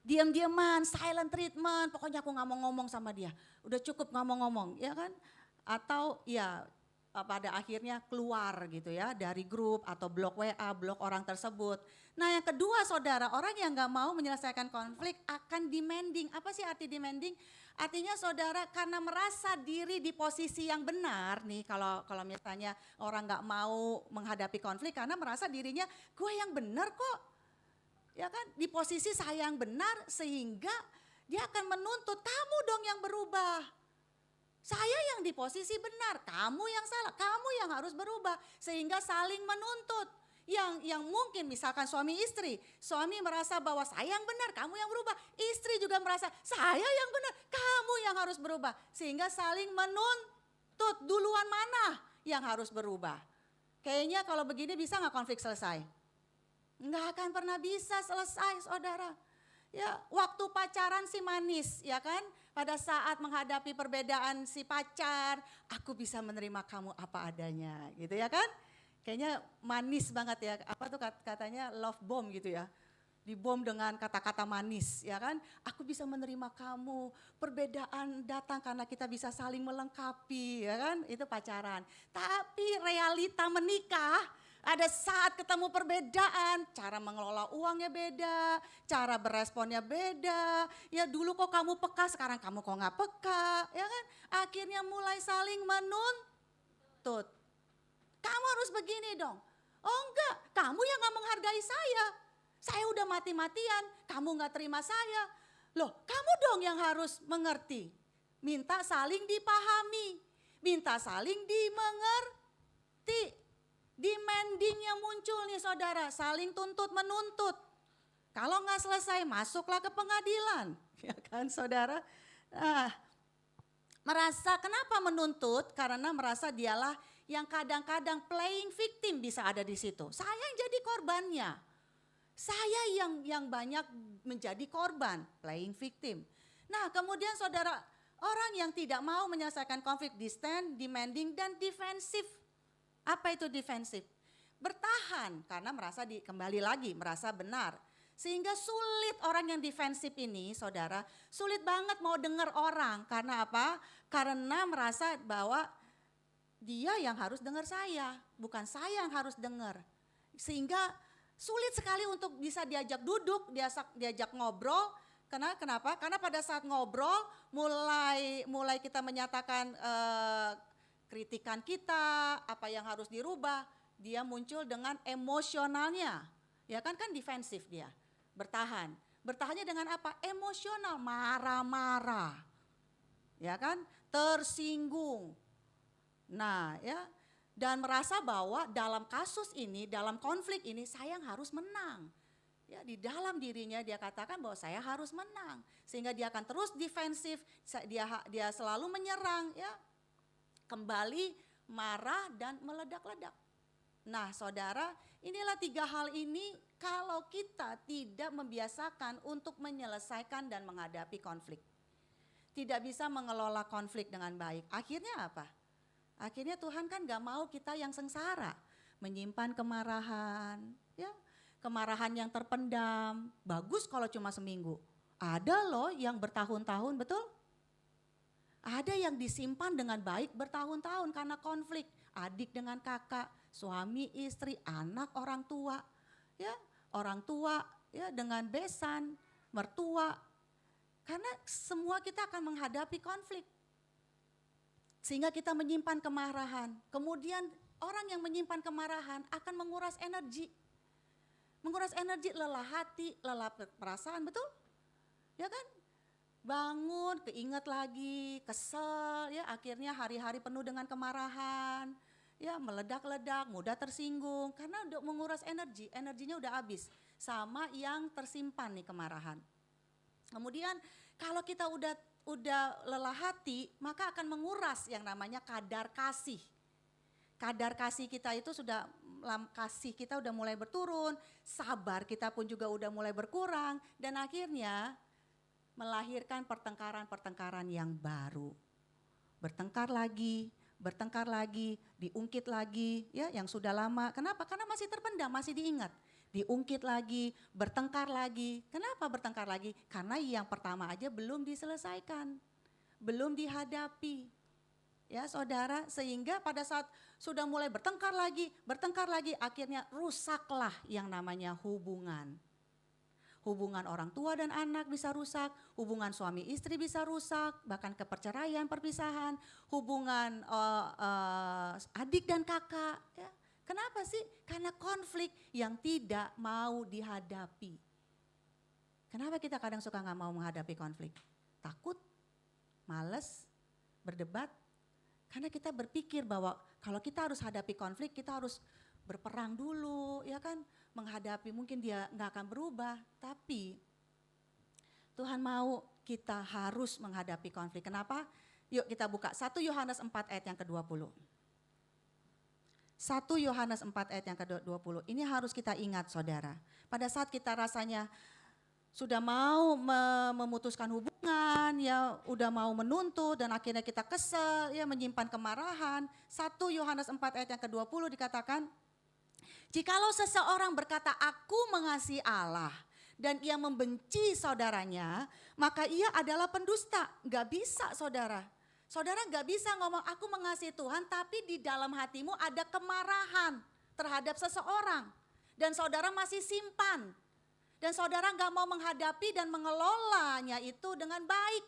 Diam-diaman, silent treatment. Pokoknya aku nggak mau ngomong sama dia. Udah cukup nggak mau ngomong, ya kan? Atau ya pada akhirnya keluar gitu ya dari grup atau blok WA, blok orang tersebut. Nah yang kedua saudara, orang yang gak mau menyelesaikan konflik akan demanding. Apa sih arti demanding? Artinya saudara karena merasa diri di posisi yang benar nih, kalau misalnya orang gak mau menghadapi konflik karena merasa dirinya gue yang benar kok. Ya kan, di posisi saya yang benar sehingga dia akan menuntut kamu dong yang berubah. Saya yang di posisi benar, kamu yang salah, kamu yang harus berubah. Sehingga saling menuntut. Yang mungkin misalkan suami istri, suami merasa bahwa saya yang benar, kamu yang berubah. Istri juga merasa saya yang benar, kamu yang harus berubah. Sehingga saling menuntut, duluan mana yang harus berubah. Kayaknya kalau begini bisa gak konflik selesai? Nggak akan pernah bisa selesai saudara. Ya, waktu pacaran sih manis ya kan. Pada saat menghadapi perbedaan si pacar, aku bisa menerima kamu apa adanya gitu ya kan. Kayaknya manis banget ya, apa tuh katanya love bomb gitu ya. Dibom dengan kata-kata manis ya kan. Aku bisa menerima kamu, perbedaan datang karena kita bisa saling melengkapi ya kan. Itu pacaran. Tapi realita menikah, ada saat ketemu perbedaan, cara mengelola uangnya beda, cara beresponnya beda. Ya dulu kok kamu peka, sekarang kamu kok gak peka, ya kan? Akhirnya mulai saling menuntut. Kamu harus begini dong. Oh enggak, kamu yang gak menghargai saya. Saya udah mati-matian, kamu gak terima saya. Loh kamu dong yang harus mengerti. minta saling dipahami, minta saling dimengerti. Demandingnya muncul nih saudara, saling tuntut menuntut. Kalau nggak selesai masuklah ke pengadilan, ya kan saudara. Nah, merasa kenapa menuntut? Karena merasa dialah yang kadang-kadang playing victim bisa ada di situ. Saya yang jadi korbannya, saya yang banyak menjadi korban, playing victim. Nah kemudian saudara, orang yang tidak mau menyelesaikan konflik, distant, demanding, dan defensif. Apa itu defensif? Bertahan karena merasa kembali lagi merasa benar. Sehingga sulit orang yang defensif ini saudara, sulit banget mau dengar orang. Karena apa? Karena merasa bahwa dia yang harus dengar saya, bukan saya yang harus dengar. Sehingga sulit sekali untuk bisa diajak duduk, diajak ngobrol. Kenapa? Karena pada saat ngobrol mulai kita menyatakan kritikan kita, apa yang harus dirubah, dia muncul dengan emosionalnya. Ya kan defensif dia, bertahan. Bertahannya dengan apa? Emosional, marah-marah. Ya kan? Tersinggung. Nah, ya, dan merasa bahwa dalam kasus ini, dalam konflik ini saya yang harus menang. Ya, di dalam dirinya dia katakan bahwa saya harus menang. Sehingga dia akan terus defensif, dia selalu menyerang, ya. Kembali marah dan meledak-ledak. Nah saudara, inilah 3 hal ini kalau kita tidak membiasakan untuk menyelesaikan dan menghadapi konflik. Tidak bisa mengelola konflik dengan baik. Akhirnya apa? Akhirnya Tuhan kan gak mau kita yang sengsara. Menyimpan kemarahan, ya, kemarahan yang terpendam. Bagus kalau cuma seminggu. Ada loh yang bertahun-tahun, betul? Ada yang disimpan dengan baik bertahun-tahun karena konflik. Adik dengan kakak, suami istri, anak orang tua. Ya, orang tua ya dengan besan, mertua. Karena semua kita akan menghadapi konflik. Sehingga kita menyimpan kemarahan. Kemudian orang yang menyimpan kemarahan akan menguras energi. Menguras energi, lelah hati, lelah perasaan, betul? Ya kan? Bangun, keinget lagi, kesel, ya akhirnya hari-hari penuh dengan kemarahan, ya meledak-ledak, mudah tersinggung, karena udah menguras energi, energinya udah habis, sama yang tersimpan nih kemarahan. Kemudian kalau kita udah lelah hati, maka akan menguras yang namanya kadar kasih. Kadar kasih kita itu kasih kita udah mulai berturun, sabar kita pun juga udah mulai berkurang, dan akhirnya melahirkan pertengkaran-pertengkaran yang baru. Bertengkar lagi, diungkit lagi, ya yang sudah lama. Kenapa? Karena masih terpendam, masih diingat. Diungkit lagi, bertengkar lagi. Kenapa bertengkar lagi? Karena yang pertama aja belum diselesaikan, belum dihadapi. Ya saudara, sehingga pada saat sudah mulai bertengkar lagi, akhirnya rusaklah yang namanya hubungan. Hubungan orang tua dan anak bisa rusak, hubungan suami istri bisa rusak, bahkan keperceraian, perpisahan, hubungan adik dan kakak. Ya. Kenapa sih? Karena konflik yang tidak mau dihadapi. Kenapa kita kadang suka gak mau menghadapi konflik? Takut, males, berdebat. Karena kita berpikir bahwa kalau kita harus hadapi konflik, kita harus berperang dulu, ya kan? Menghadapi, mungkin dia gak akan berubah, tapi Tuhan mau kita harus menghadapi konflik. Kenapa? Yuk kita buka 1 Yohanes 4 ayat yang ke-20. 1 Yohanes 4 ayat yang ke-20. Ini harus kita ingat saudara. Pada saat kita rasanya sudah mau memutuskan hubungan, ya udah mau menuntut dan akhirnya kita kesel, ya menyimpan kemarahan. 1 Yohanes 4 ayat yang ke-20 dikatakan, jikalau seseorang berkata aku mengasihi Allah dan ia membenci saudaranya, maka ia adalah pendusta. Gak bisa saudara. Saudara gak bisa ngomong aku mengasihi Tuhan tapi di dalam hatimu ada kemarahan terhadap seseorang. Dan saudara masih simpan. Dan saudara gak mau menghadapi dan mengelolanya itu dengan baik.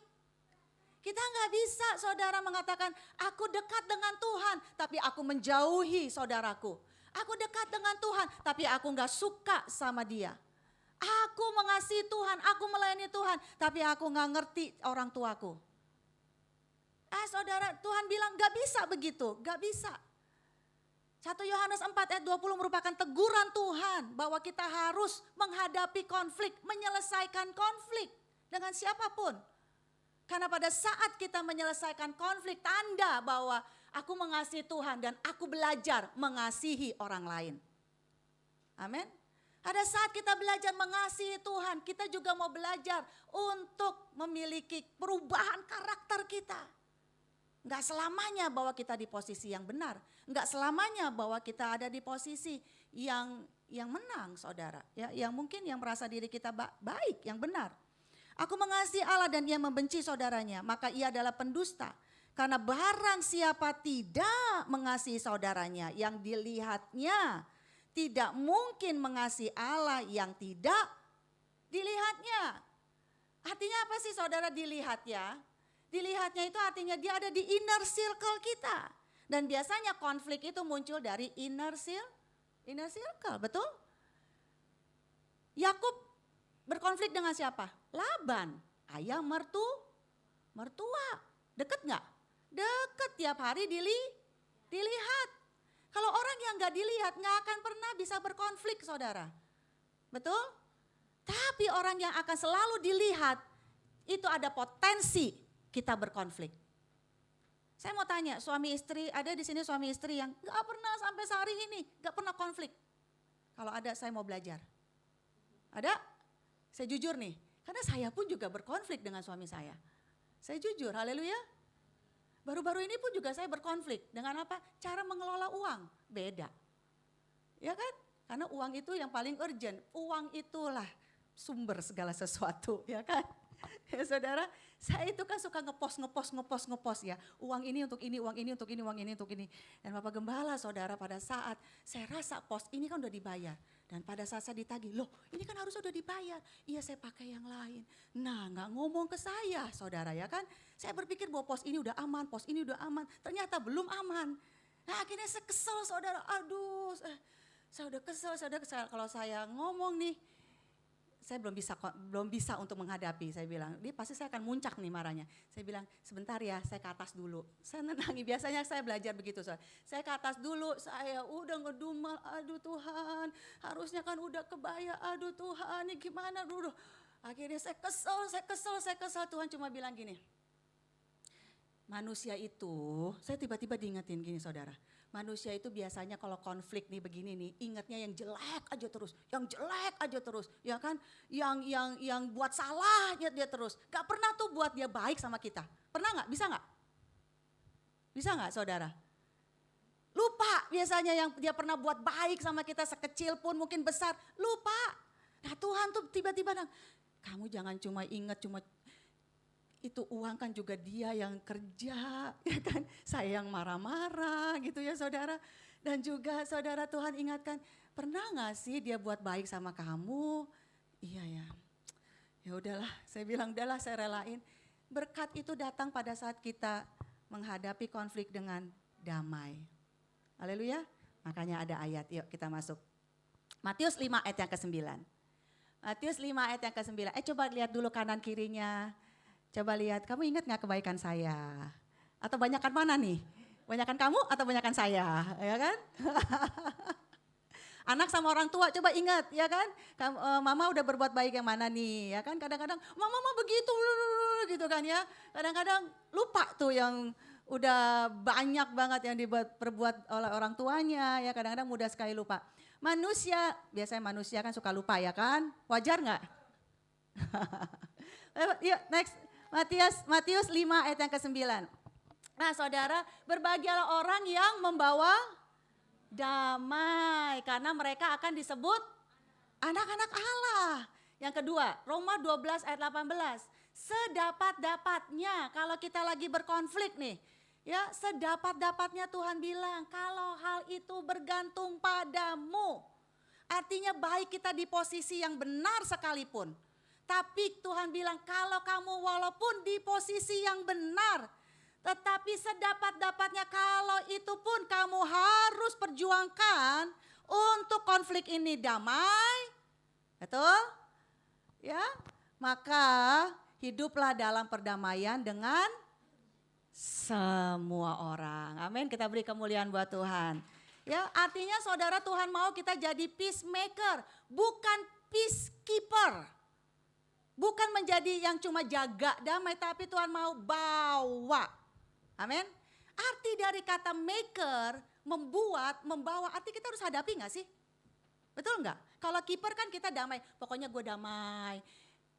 Kita gak bisa saudara mengatakan aku dekat dengan Tuhan tapi aku menjauhi saudaraku. Aku dekat dengan Tuhan tapi aku gak suka sama dia. Aku mengasihi Tuhan, aku melayani Tuhan tapi aku gak ngerti orang tuaku. Saudara, Tuhan bilang gak bisa begitu, gak bisa. 1 Yohanes 4 ayat 20 merupakan teguran Tuhan bahwa kita harus menghadapi konflik, menyelesaikan konflik dengan siapapun. Karena pada saat kita menyelesaikan konflik, tanda bahwa aku mengasihi Tuhan dan aku belajar mengasihi orang lain. Amin. Pada saat kita belajar mengasihi Tuhan, kita juga mau belajar untuk memiliki perubahan karakter kita. Enggak selamanya bahwa kita di posisi yang benar. Enggak selamanya bahwa kita ada di posisi yang menang, saudara. Ya, yang mungkin yang merasa diri kita baik, yang benar. Aku mengasihi Allah dan ia membenci saudaranya, maka ia adalah pendusta. Karena barang siapa tidak mengasihi saudaranya yang dilihatnya, tidak mungkin mengasihi Allah yang tidak dilihatnya. Artinya apa sih saudara dilihat ya? Dilihatnya itu artinya dia ada di inner circle kita. Dan biasanya konflik itu muncul dari inner circle, betul? Yakub berkonflik dengan siapa? Laban, ayah mertua. Deket gak? Deket, tiap hari dilihat. Kalau orang yang gak dilihat gak akan pernah bisa berkonflik saudara. Betul? Tapi orang yang akan selalu dilihat itu ada potensi kita berkonflik. Saya mau tanya, suami istri, ada di sini suami istri yang gak pernah sampai sehari ini, gak pernah konflik. Kalau ada saya mau belajar. Ada? Saya jujur nih, karena saya pun juga berkonflik dengan suami saya. Saya jujur, haleluya. Baru-baru ini pun juga saya berkonflik dengan apa? Cara mengelola uang, beda. Ya kan? Karena uang itu yang paling urgent, uang itulah sumber segala sesuatu, ya kan? Ya saudara, saya itu kan suka ngepost ya. Uang ini untuk ini, uang ini untuk ini, uang ini untuk ini. Dan Bapak Gembala saudara pada saat saya rasa pos ini kan udah dibayar. Dan pada saat saya ditagih, loh ini kan harus udah dibayar. Iya saya pakai yang lain. Nah gak ngomong ke saya saudara ya kan. Saya berpikir bahwa pos ini udah aman, pos ini udah aman. Ternyata belum aman. Nah akhirnya saya kesel saudara, aduh saya udah kesel. Kalau saya ngomong nih, saya belum bisa untuk menghadapi. Saya bilang, dia pasti saya akan muncak nih marahnya. Saya bilang, sebentar ya, saya ke atas dulu. Saya nenangi, biasanya saya belajar begitu. Saya ke atas dulu, saya udah ngedumel, aduh Tuhan, harusnya kan udah kebayar, aduh Tuhan, ini gimana dulu. Akhirnya saya kesel, Tuhan cuma bilang gini, manusia itu, saya tiba-tiba diingetin gini saudara. Manusia itu biasanya kalau konflik nih begini nih, ingatnya yang jelek aja terus, ya kan? Yang buat salah dia terus. Gak pernah tuh buat dia baik sama kita. Pernah nggak? Bisa nggak? Bisa nggak saudara? Lupa biasanya yang dia pernah buat baik sama kita sekecil pun mungkin besar, lupa. Nah Tuhan tuh tiba-tiba bilang, kamu jangan cuma ingat itu uang kan juga dia yang kerja, ya kan? Saya yang marah-marah gitu ya saudara. Dan juga saudara Tuhan ingatkan, pernah gak sih dia buat baik sama kamu? Iya ya, ya udahlah saya bilang udahlah saya relain. Berkat itu datang pada saat kita menghadapi konflik dengan damai. Haleluya, makanya ada ayat, yuk kita masuk. Matius 5 ayat yang ke-9. Matius 5 ayat yang ke-9, coba lihat dulu kanan kirinya. Coba lihat, kamu ingat gak kebaikan saya? Atau banyakan mana nih? Banyakan kamu atau banyakan saya? Ya kan? Anak sama orang tua coba ingat ya kan? Mama udah berbuat baik yang mana nih? Ya kan kadang-kadang mama begitu gitu kan ya. Kadang-kadang lupa tuh yang udah banyak banget yang perbuat oleh orang tuanya ya. Kadang-kadang mudah sekali lupa. Biasanya manusia kan suka lupa ya kan? Wajar gak? Yuk next. Matius 5 ayat yang ke-9. Nah saudara, berbahagialah orang yang membawa damai karena mereka akan disebut anak-anak Allah. Yang kedua, Roma 12 ayat 18. Sedapat-dapatnya kalau kita lagi berkonflik nih. Ya, sedapat-dapatnya Tuhan bilang kalau hal itu bergantung padamu. Artinya baik kita di posisi yang benar sekalipun. Tapi Tuhan bilang kalau kamu walaupun di posisi yang benar, tetapi sedapat-dapatnya kalau itu pun kamu harus perjuangkan untuk konflik ini damai. Betul? Ya, maka hiduplah dalam perdamaian dengan semua orang. Amin, kita beri kemuliaan buat Tuhan. Ya, artinya saudara, Tuhan mau kita jadi peacemaker, bukan peacekeeper. Bukan menjadi yang cuma jaga damai, tapi Tuhan mau bawa. Amin. Arti dari kata maker, membuat, membawa, arti kita harus hadapi gak sih? Betul nggak? Kalau keeper kan kita damai, pokoknya gue damai.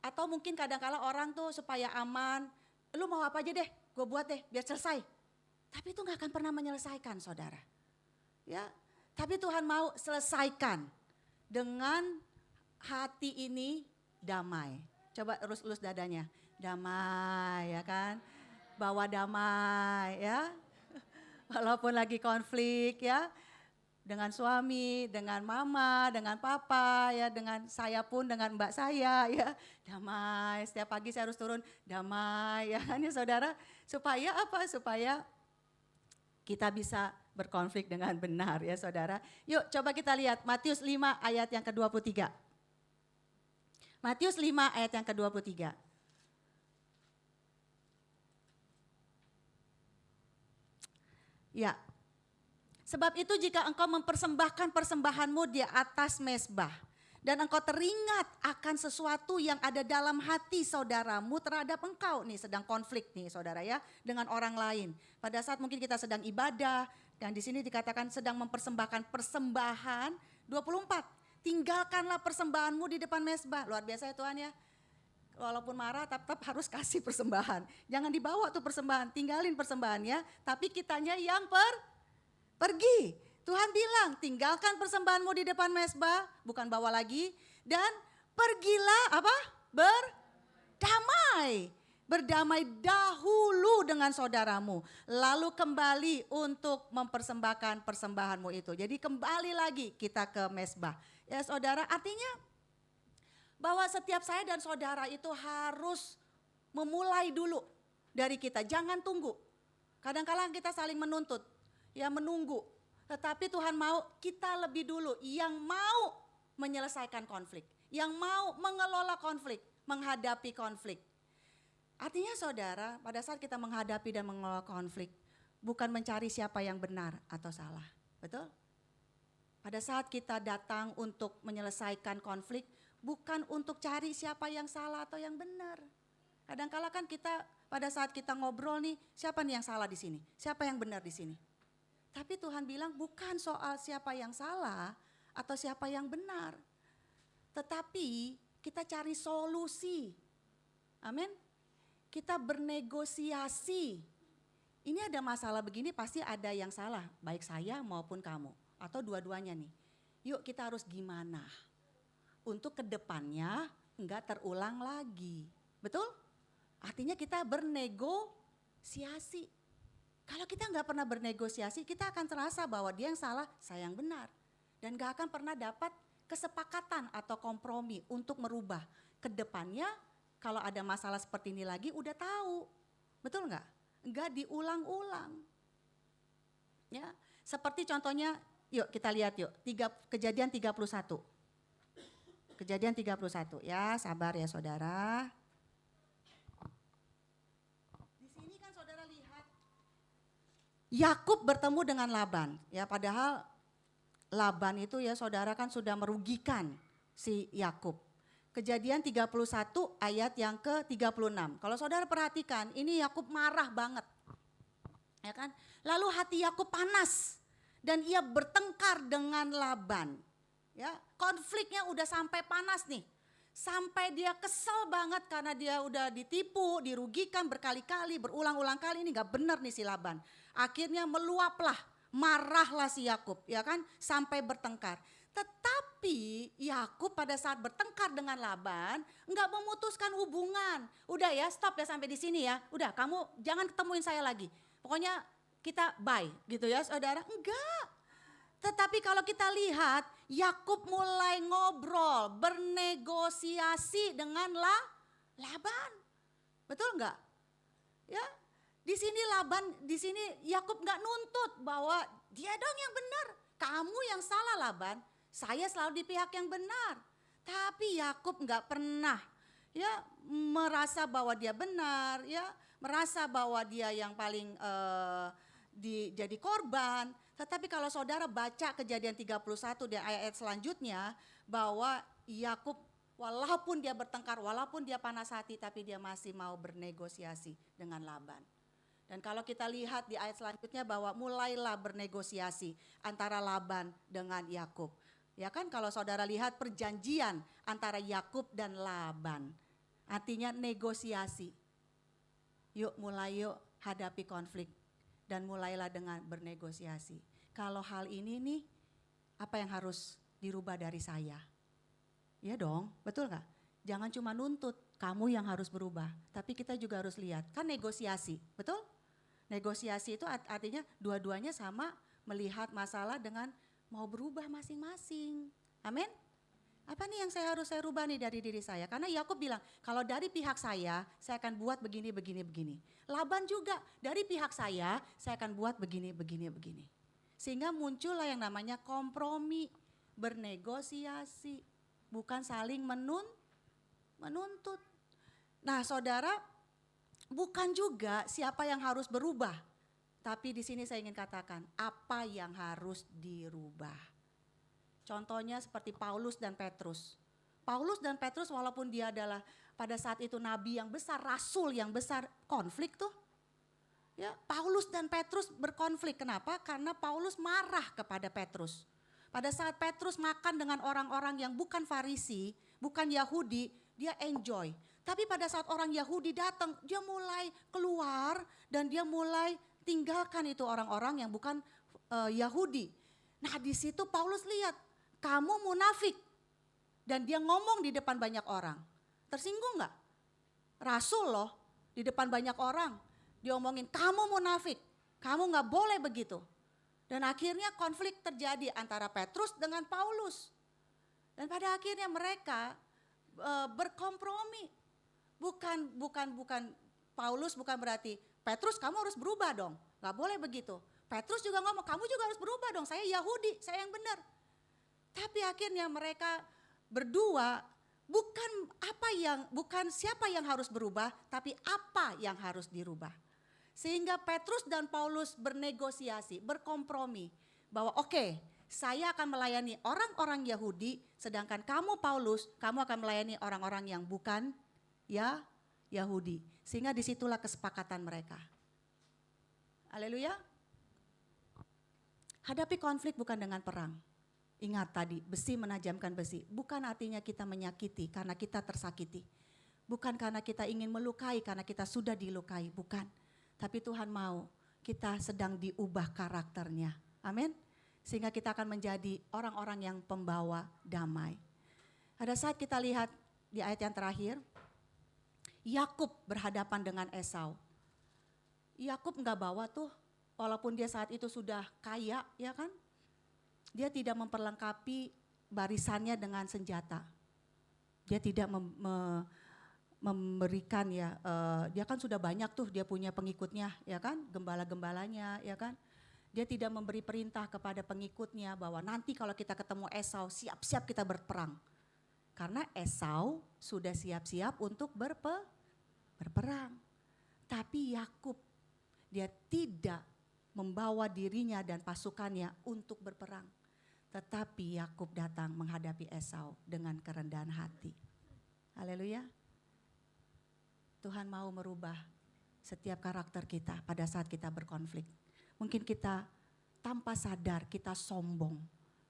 Atau mungkin kadang-kala orang tuh supaya aman, lu mau apa aja deh, gue buat deh biar selesai. Tapi itu nggak akan pernah menyelesaikan, saudara. Ya, tapi Tuhan mau selesaikan dengan hati ini damai. Coba elus-elus dadanya, damai ya kan, bawa damai ya. Walaupun lagi konflik ya, dengan suami, dengan mama, dengan papa ya, dengan saya pun, dengan mbak saya ya, damai. Setiap pagi saya harus turun damai ya kan ya saudara. Supaya apa? Supaya kita bisa berkonflik dengan benar ya saudara. Yuk coba kita lihat Matius 5 ayat yang ke-23. Matius 5 ayat yang ke-23. Ya, sebab itu jika engkau mempersembahkan persembahanmu di atas mezbah dan engkau teringat akan sesuatu yang ada dalam hati saudaramu terhadap engkau, nih sedang konflik nih saudara ya dengan orang lain. Pada saat mungkin kita sedang ibadah dan di sini dikatakan sedang mempersembahkan persembahan 24. Tinggalkanlah persembahanmu di depan mezbah. Luar biasa ya Tuhan ya. Walaupun marah tetap harus kasih persembahan. Jangan dibawa tuh persembahan, tinggalin persembahannya, tapi kitanya yang pergi. Tuhan bilang, tinggalkan persembahanmu di depan mezbah, bukan bawa lagi, dan pergilah apa? Berdamai. Berdamai dahulu dengan saudaramu, lalu kembali untuk mempersembahkan persembahanmu itu. Jadi kembali lagi kita ke mezbah. Ya saudara, artinya bahwa setiap saya dan saudara itu harus memulai dulu dari kita, jangan tunggu. Kadang-kadang kita saling menuntut, ya menunggu. Tetapi Tuhan mau kita lebih dulu yang mau menyelesaikan konflik, yang mau mengelola konflik, menghadapi konflik. Artinya saudara, pada saat kita menghadapi dan mengelola konflik, bukan mencari siapa yang benar atau salah, betul? Pada saat kita datang untuk menyelesaikan konflik, bukan untuk cari siapa yang salah atau yang benar. Kadang-kala kan kita pada saat kita ngobrol nih, siapa nih yang salah di sini? Siapa yang benar di sini? Tapi Tuhan bilang bukan soal siapa yang salah atau siapa yang benar. Tetapi kita cari solusi. Amin. Kita bernegosiasi. Ini ada masalah begini pasti ada yang salah, baik saya maupun kamu. Atau dua-duanya nih, yuk kita harus gimana untuk kedepannya enggak terulang lagi, betul? Artinya kita bernegosiasi. Kalau kita enggak pernah bernegosiasi, kita akan terasa bahwa dia yang salah, saya yang benar. Dan enggak akan pernah dapat kesepakatan atau kompromi untuk merubah. Kedepannya kalau ada masalah seperti ini lagi udah tahu, betul enggak? Enggak diulang-ulang. Ya, seperti contohnya yuk kita lihat yuk, Kejadian 31. Kejadian 31 ya, sabar ya saudara. Di sini kan saudara lihat Yakub bertemu dengan Laban. Ya padahal Laban itu ya saudara kan sudah merugikan si Yakub. Kejadian 31 ayat yang ke-36. Kalau saudara perhatikan, ini Yakub marah banget. Ya kan? Lalu hati Yakub panas. Dan ia bertengkar dengan Laban. Ya, konfliknya udah sampai panas nih. Sampai dia kesel banget karena dia udah ditipu, dirugikan berkali-kali, berulang-ulang kali, ini gak benar nih si Laban. Akhirnya meluaplah, marahlah si Yakub, ya kan, sampai bertengkar. Tetapi Yakub pada saat bertengkar dengan Laban enggak memutuskan hubungan. Udah ya, stop ya sampai di sini ya. Udah, kamu jangan ketemuin saya lagi. Pokoknya kita bye gitu ya saudara. Enggak. Tetapi kalau kita lihat Yakub mulai ngobrol, bernegosiasi dengan Laban. Betul enggak? Ya. Di sini Yakub enggak nuntut bahwa dia dong yang benar. Kamu yang salah Laban. Saya selalu di pihak yang benar. Tapi Yakub enggak pernah ya merasa bahwa dia benar, ya merasa bahwa dia yang paling jadi korban. Tetapi kalau saudara baca Kejadian 31 di ayat selanjutnya, bahwa Yakub walaupun dia bertengkar, walaupun dia panas hati, tapi dia masih mau bernegosiasi dengan Laban. Dan kalau kita lihat di ayat selanjutnya bahwa mulailah bernegosiasi antara Laban dengan Yakub. Ya kan, kalau saudara lihat perjanjian antara Yakub dan Laban, artinya negosiasi. Yuk mulai yuk hadapi konflik dan mulailah dengan bernegosiasi. Kalau hal ini nih, apa yang harus dirubah dari saya? Ya dong, betul gak? Jangan cuma nuntut, kamu yang harus berubah. Tapi kita juga harus lihat, kan negosiasi, betul? Negosiasi itu artinya dua-duanya sama melihat masalah dengan mau berubah masing-masing. Amin? Apa nih yang saya rubah nih dari diri saya? Karena Yakub bilang, kalau dari pihak saya akan buat begini. Laban juga, dari pihak saya akan buat begini. Sehingga muncullah yang namanya kompromi, bernegosiasi, bukan saling menuntut. Nah saudara, bukan juga siapa yang harus berubah. Tapi di sini saya ingin katakan, apa yang harus dirubah. Contohnya seperti Paulus dan Petrus. Paulus dan Petrus walaupun dia adalah pada saat itu nabi yang besar, rasul yang besar, konflik tuh. Ya, Paulus dan Petrus berkonflik. Kenapa? Karena Paulus marah kepada Petrus. Pada saat Petrus makan dengan orang-orang yang bukan Farisi, bukan Yahudi, dia enjoy. Tapi pada saat orang Yahudi datang, dia mulai keluar dan dia mulai tinggalkan itu orang-orang yang bukan Yahudi. Nah di situ Paulus lihat, kamu munafik. Dan dia ngomong di depan banyak orang. Tersinggung gak? Rasul loh, di depan banyak orang. Dia omongin, kamu munafik, kamu gak boleh begitu. Dan akhirnya konflik terjadi antara Petrus dengan Paulus. Dan pada akhirnya mereka berkompromi. Bukan Paulus bukan berarti Petrus kamu harus berubah dong, gak boleh begitu. Petrus juga ngomong kamu juga harus berubah dong, saya Yahudi, saya yang benar. Tapi akhirnya mereka berdua bukan siapa yang harus berubah, tapi apa yang harus dirubah. Sehingga Petrus dan Paulus bernegosiasi, berkompromi bahwa oke, saya akan melayani orang-orang Yahudi, sedangkan kamu Paulus, kamu akan melayani orang-orang yang bukan Yahudi. Sehingga disitulah kesepakatan mereka. Haleluya. Hadapi konflik bukan dengan perang. Ingat tadi, besi menajamkan besi. Bukan artinya kita menyakiti karena kita tersakiti. Bukan karena kita ingin melukai karena kita sudah dilukai, bukan. Tapi Tuhan mau kita sedang diubah karakternya. Amin. Sehingga kita akan menjadi orang-orang yang pembawa damai. Pada saat kita lihat di ayat yang terakhir, Yakub berhadapan dengan Esau. Yakub enggak bawa tuh, walaupun dia saat itu sudah kaya, ya kan? Dia tidak memperlengkapi barisannya dengan senjata. Dia tidak memberikan dia kan sudah banyak tuh dia punya pengikutnya, ya kan? Gembala-gembalanya, ya kan? Dia tidak memberi perintah kepada pengikutnya bahwa nanti kalau kita ketemu Esau, siap-siap kita berperang. Karena Esau sudah siap-siap untuk berperang. Tapi Yakub, dia tidak membawa dirinya dan pasukannya untuk berperang. Tetapi Yakub datang menghadapi Esau dengan kerendahan hati. Haleluya. Tuhan mau merubah setiap karakter kita pada saat kita berkonflik. Mungkin kita tanpa sadar kita sombong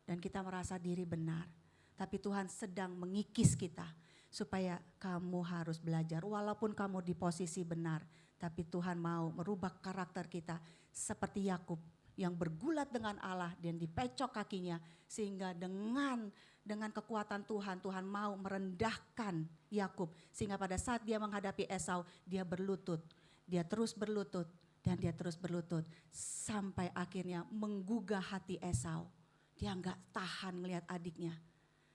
dan kita merasa diri benar. Tapi Tuhan sedang mengikis kita supaya kamu harus belajar walaupun kamu di posisi benar. Tapi Tuhan mau merubah karakter kita seperti Yakub yang bergulat dengan Allah dan dipecok kakinya. Sehingga dengan kekuatan Tuhan, Tuhan mau merendahkan Yakub. Sehingga pada saat dia menghadapi Esau, dia berlutut. Dia terus berlutut dan dia terus berlutut. Sampai akhirnya menggugah hati Esau. Dia enggak tahan melihat adiknya.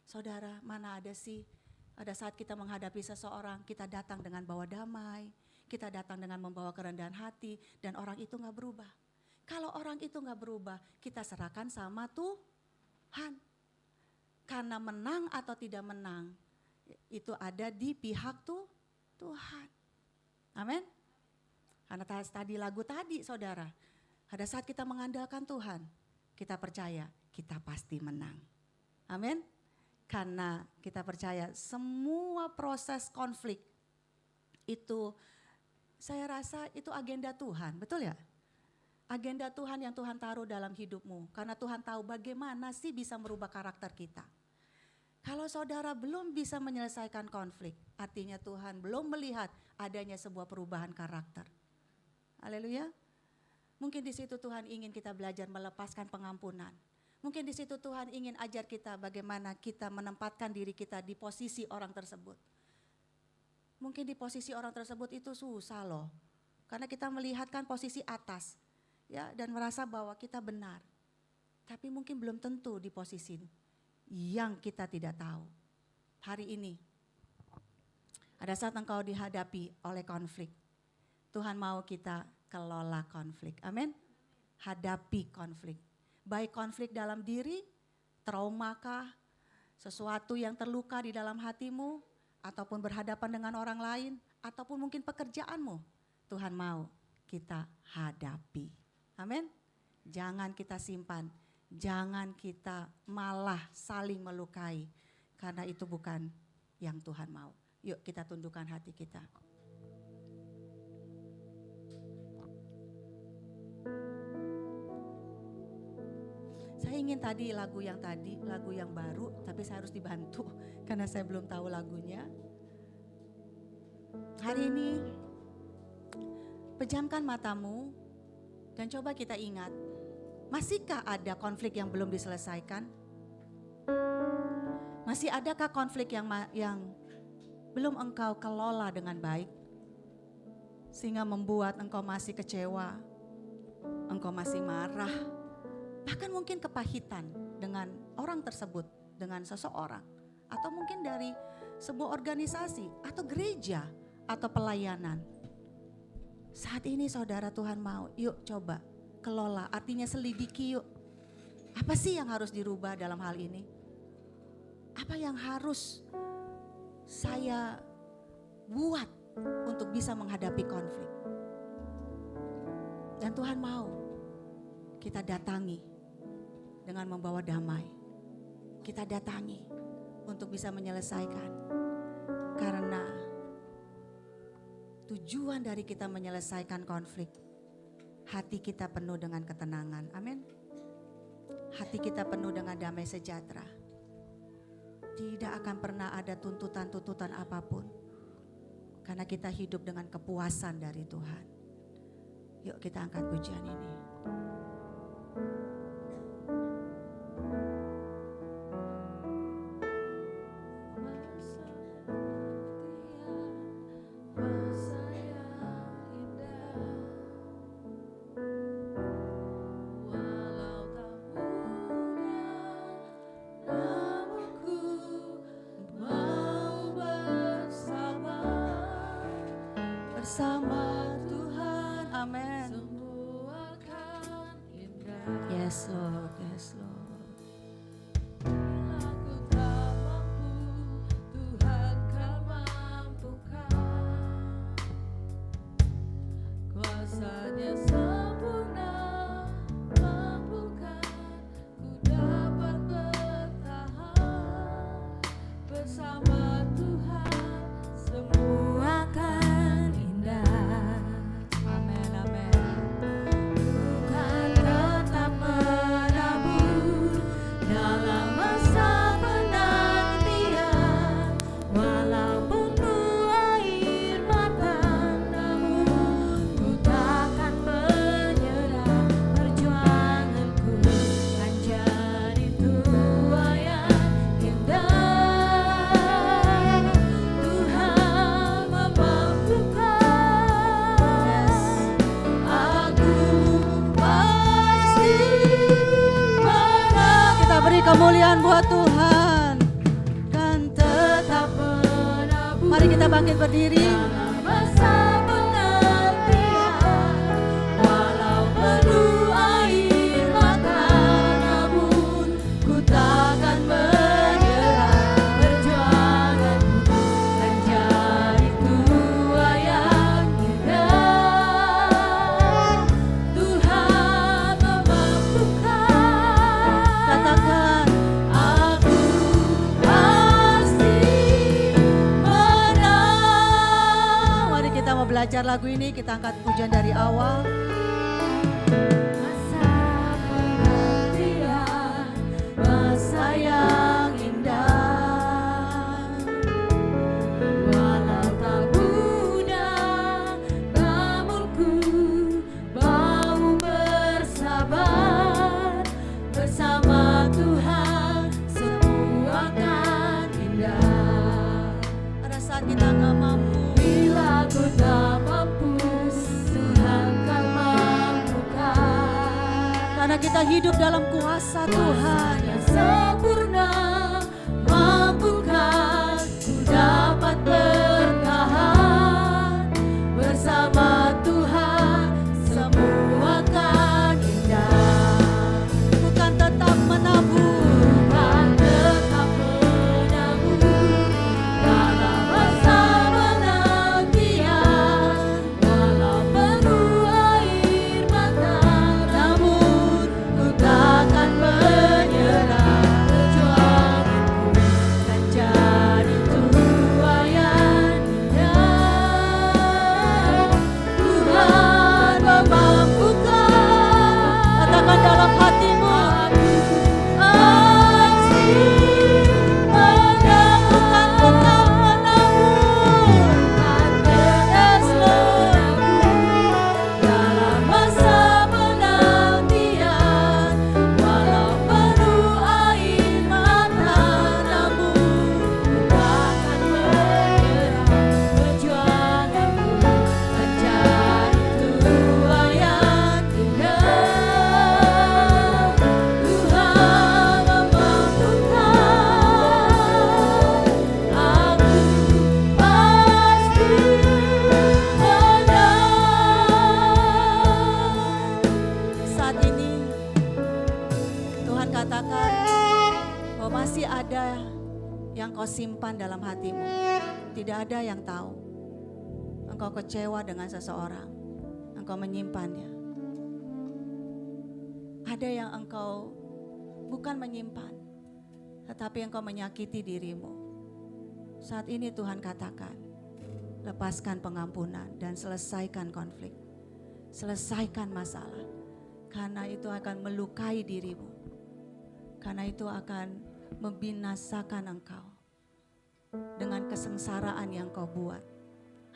Saudara, mana ada sih pada saat kita menghadapi seseorang, kita datang dengan bawa damai, kita datang dengan membawa kerendahan hati, dan orang itu gak berubah. Kalau orang itu gak berubah, kita serahkan sama Tuhan. Karena menang atau tidak menang, itu ada di pihak Tuhan. Amin. Karena tadi lagu tadi saudara, pada saat kita mengandalkan Tuhan, kita percaya kita pasti menang. Amin. Karena kita percaya semua proses konflik itu, saya rasa itu agenda Tuhan, betul ya? Agenda Tuhan yang Tuhan taruh dalam hidupmu. Karena Tuhan tahu bagaimana sih bisa merubah karakter kita. Kalau saudara belum bisa menyelesaikan konflik, artinya Tuhan belum melihat adanya sebuah perubahan karakter. Haleluya. Mungkin di situ Tuhan ingin kita belajar melepaskan pengampunan. Mungkin di situ Tuhan ingin ajar kita bagaimana kita menempatkan diri kita di posisi orang tersebut. Mungkin di posisi orang tersebut itu susah loh. Karena kita melihatkan posisi atas. Ya, dan merasa bahwa kita benar. Tapi mungkin belum tentu di posisi yang kita tidak tahu. Hari ini, ada saat engkau dihadapi oleh konflik. Tuhan mau kita kelola konflik. Amin. Hadapi konflik. Baik konflik dalam diri, traumakah, sesuatu yang terluka di dalam hatimu, ataupun berhadapan dengan orang lain, ataupun mungkin pekerjaanmu. Tuhan mau kita hadapi. Amin. Jangan kita simpan, jangan kita malah saling melukai, karena itu bukan yang Tuhan mau. Yuk kita tundukkan hati kita. Saya ingin lagu yang baru, tapi saya harus dibantu karena saya belum tahu lagunya. Hari ini pejamkan matamu dan coba kita ingat, masihkah ada konflik yang belum diselesaikan? Masih adakah konflik yang belum engkau kelola dengan baik? Sehingga membuat engkau masih kecewa, engkau masih marah, bahkan mungkin kepahitan dengan orang tersebut, dengan seseorang. Atau mungkin dari sebuah organisasi atau gereja atau pelayanan. Saat ini saudara, Tuhan mau, yuk coba kelola, artinya selidiki yuk. Apa sih yang harus dirubah dalam hal ini? Apa yang harus saya buat untuk bisa menghadapi konflik? Dan Tuhan mau kita datangi dengan membawa damai. Kita datangi untuk bisa menyelesaikan. Karena tujuan dari kita menyelesaikan konflik, hati kita penuh dengan ketenangan. Amin. Hati kita penuh dengan damai sejahtera. Tidak akan pernah ada tuntutan-tuntutan apapun. Karena kita hidup dengan kepuasan dari Tuhan. Yuk kita angkat pujian ini. Bersama Tuhan, amin. Yes Lord, yes Lord. Aku tak mampu, Tuhan kan mampukan. Kuasanya sempurna, mampukan ku dapat bertahan. Bersama Tuhan semua akan indah. Amin, amin. Tuhan tetap menabur dalam masa penantian. Walaupun air mata, namun ku takkan menyerah. Perjuanganku kan jadi tuah yang indah. Tuhan memampukan. Aku pasti menang. Kita beri kemuliaan buat Tuhan. Kan tetap Menabur mari kita bangkit berdiri. dalam masa penantian. Walau penuh air mata, namun ku takkan menyerah. Perjuanganku kan jadi tuah yang indah. lagu ini kita angkat pujian dari awal. Masa penantian, masa yang indah, walau tak mudah, namun ku mau bersabar. Bersama Tuhan semua akan indah. Pada saat kita gak mampu, Bila ku tak mampu, Tuhan kan mampukan. karena kita hidup dalam kuasa Tuhan. Yang sempurna mampukan ku dapat bertahan. Bersama Tuhan semua akan indah. Bukan tetap menabur, Tuhan tetap menabur dalam masa penantian. Walau penuh air mata, namun ku takkan menyerah. Perjuanganku kan jadi tuaian indah. Tuhan memampukan. katakan dalam hatimu, saat ini Tuhan katakan bahwa masih ada yang kau simpan dalam hatimu. Tidak ada yang tahu. Engkau kecewa dengan seseorang, engkau menyimpannya. Ada yang engkau bukan menyimpan, tetapi engkau menyakiti dirimu. Saat ini Tuhan katakan, lepaskan pengampunan dan selesaikan konflik. Selesaikan masalah, karena itu akan melukai dirimu. Karena itu akan membinasakan engkau dengan kesengsaraan yang kau buat.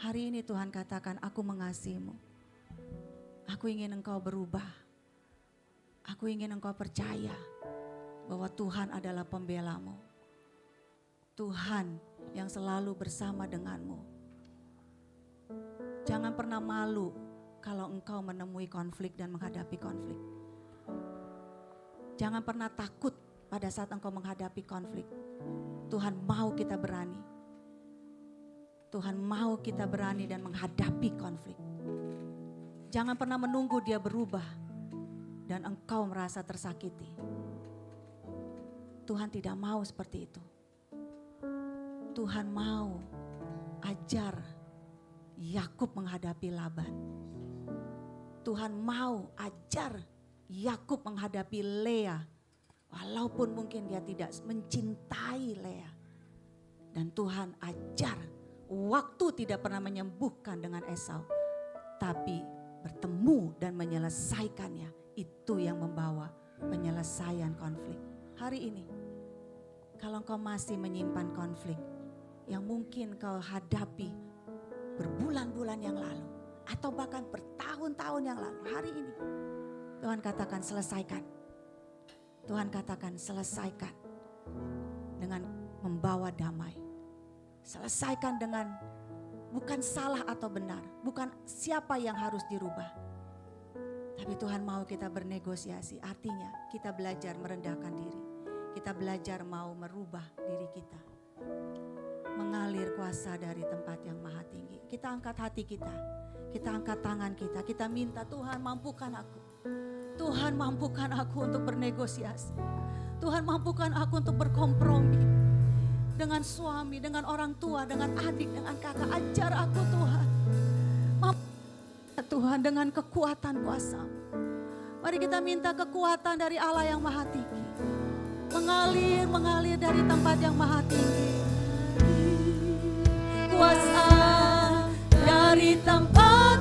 Hari ini Tuhan katakan, aku mengasihimu. Aku ingin engkau berubah. Aku ingin engkau percaya bahwa Tuhan adalah pembelamu. Tuhan yang selalu bersama denganmu. Jangan pernah malu kalau engkau menemui konflik dan menghadapi konflik. Jangan pernah takut pada saat engkau menghadapi konflik. Tuhan mau kita berani. Tuhan mau kita berani dan menghadapi konflik. Jangan pernah menunggu dia berubah dan engkau merasa tersakiti. Tuhan tidak mau seperti itu. Tuhan mau ajar Yakub menghadapi Laban. Tuhan mau ajar Yakub menghadapi Lea, walaupun mungkin dia tidak mencintai Lea. Dan Tuhan ajar, waktu tidak pernah menyembuhkan dengan Esau, tapi bertemu dan menyelesaikannya. Itu yang membawa penyelesaian konflik. Hari ini, kalau kau masih menyimpan konflik yang mungkin kau hadapi berbulan-bulan yang lalu, atau bahkan bertahun-tahun yang lalu, hari ini Tuhan katakan selesaikan. Tuhan katakan selesaikan dengan membawa damai. Selesaikan dengan bukan salah atau benar, bukan siapa yang harus dirubah. Tapi Tuhan mau kita bernegosiasi, artinya kita belajar merendahkan diri. Kita belajar mau merubah diri kita. Mengalir kuasa dari tempat yang maha tinggi. Kita angkat hati kita, kita angkat tangan kita minta Tuhan mampukan aku. Tuhan mampukan aku untuk bernegosiasi. Tuhan mampukan aku untuk berkompromi. Dengan suami, dengan orang tua, dengan adik, dengan kakak. Ajar aku Tuhan. Mampukan Tuhan dengan kekuatan kuasa. Mari kita minta kekuatan dari Allah yang maha tinggi. Mengalir dari tempat yang maha tinggi. Kuasa dari tempat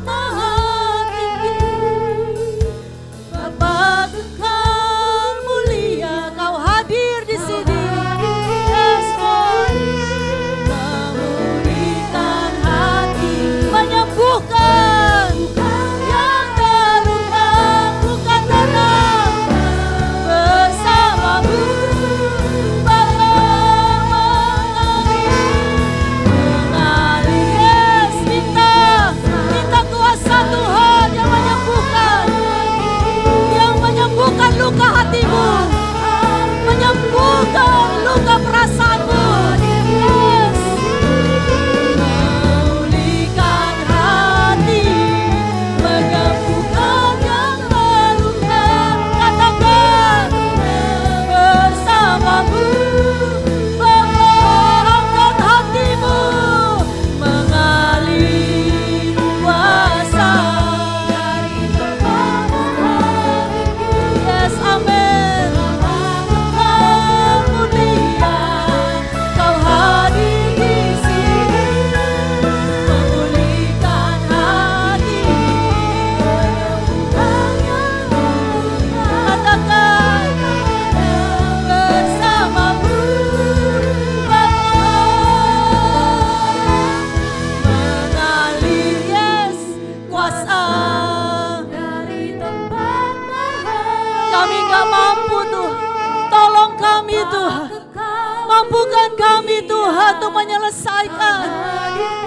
mampukan kami Tuhan untuk menyelesaikan,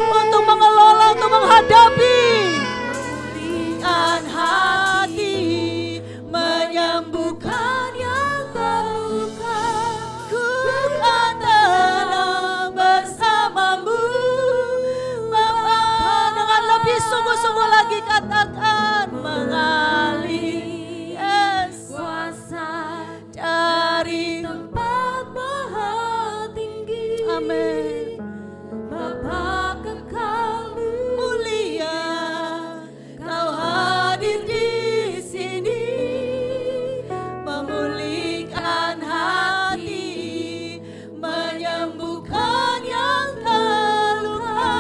untuk mengelola, untuk menghadapi. Pulihkan hati, menyembuhkan yang terluka. Ku kan tenang bersamamu Bapa. Dengan lebih sungguh-sungguh lagi katakan, mengalir Kuasa dari tempat maha tinggi. Amin. Bapa kekal Mulia, Kau hadir di sini, memulihkan hati, menyembuhkan yang terluka.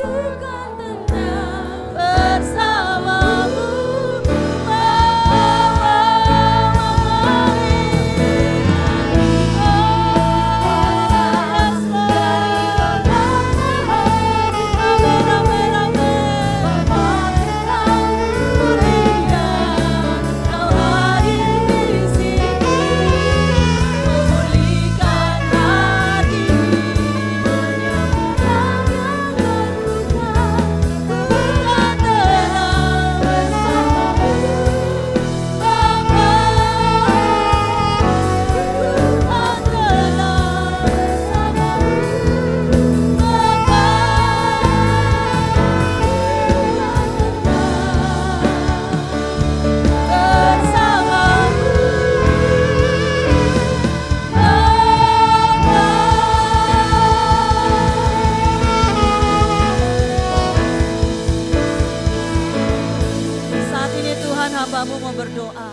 Ku kan tenang bersamamu hambamu mau berdoa.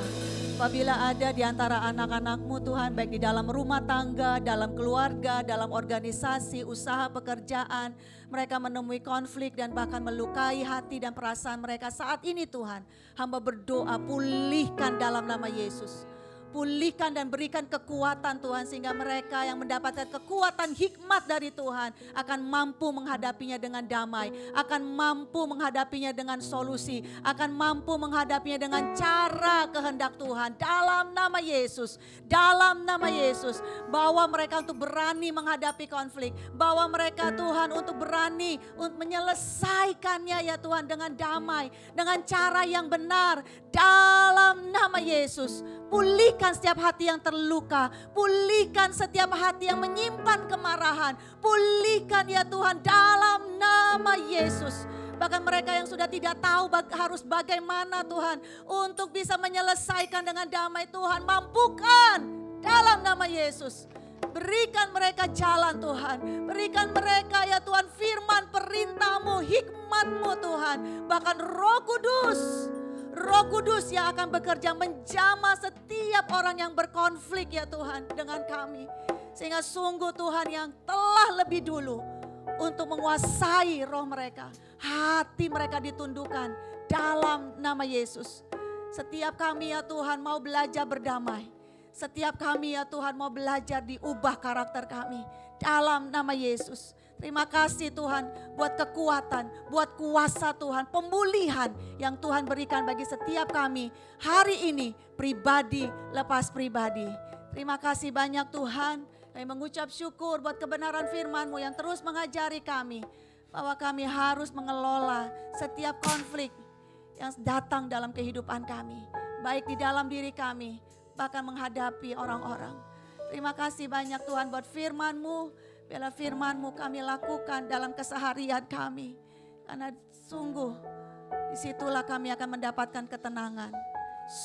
Apabila ada di antara anak-anakmu Tuhan, baik di dalam rumah tangga, dalam keluarga, dalam organisasi, usaha, pekerjaan, mereka menemui konflik dan bahkan melukai hati dan perasaan mereka saat ini Tuhan. Hamba berdoa, pulihkan dalam nama Yesus. Pulihkan dan berikan kekuatan Tuhan, sehingga mereka yang mendapatkan kekuatan hikmat dari Tuhan akan mampu menghadapinya dengan damai, akan mampu menghadapinya dengan solusi, akan mampu menghadapinya dengan cara kehendak Tuhan. Dalam nama Yesus, dalam nama Yesus, bawa mereka untuk berani menghadapi konflik, bawa mereka Tuhan untuk berani untuk menyelesaikannya ya Tuhan dengan damai, dengan cara yang benar. Dalam nama Yesus, pulihkan setiap hati yang terluka, pulihkan setiap hati yang menyimpan kemarahan, pulihkan ya Tuhan dalam nama Yesus. Bahkan mereka yang sudah tidak tahu harus bagaimana Tuhan untuk bisa menyelesaikan dengan damai, Tuhan mampukan dalam nama Yesus. Berikan mereka jalan Tuhan, berikan mereka ya Tuhan firman perintah-Mu, hikmat-Mu Tuhan. Bahkan Roh Kudus yang akan bekerja menjamah setiap orang yang berkonflik ya Tuhan dengan kami. Sehingga sungguh Tuhan yang telah lebih dulu untuk menguasai roh mereka. Hati mereka ditundukkan dalam nama Yesus. Setiap kami ya Tuhan mau belajar berdamai. Setiap kami ya Tuhan mau belajar diubah karakter kami dalam nama Yesus. Terima kasih Tuhan buat kekuatan, buat kuasa Tuhan, pemulihan yang Tuhan berikan bagi setiap kami hari ini, pribadi lepas pribadi. Terima kasih banyak Tuhan, kami mengucap syukur buat kebenaran firman-Mu yang terus mengajari kami bahwa kami harus mengelola setiap konflik yang datang dalam kehidupan kami, baik di dalam diri kami, bahkan menghadapi orang-orang. Terima kasih banyak Tuhan buat firman-Mu. Biarlah firman-Mu kami lakukan dalam keseharian kami. Karena sungguh disitulah kami akan mendapatkan ketenangan.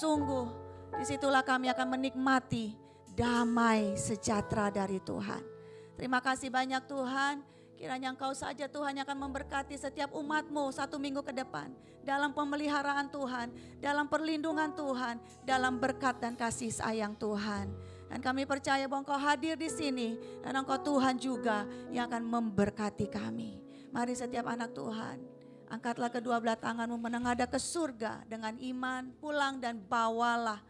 Sungguh disitulah kami akan menikmati damai sejahtera dari Tuhan. Terima kasih banyak Tuhan. Kiranya Engkau saja Tuhan yang akan memberkati setiap umat-Mu 1 minggu ke depan. Dalam pemeliharaan Tuhan, dalam perlindungan Tuhan, dalam berkat dan kasih sayang Tuhan. Dan kami percaya bahwa Engkau hadir di sini dan Engkau Tuhan juga yang akan memberkati kami. Mari setiap anak Tuhan, angkatlah kedua belah tanganmu menengadah ke surga dengan iman, pulang dan bawalah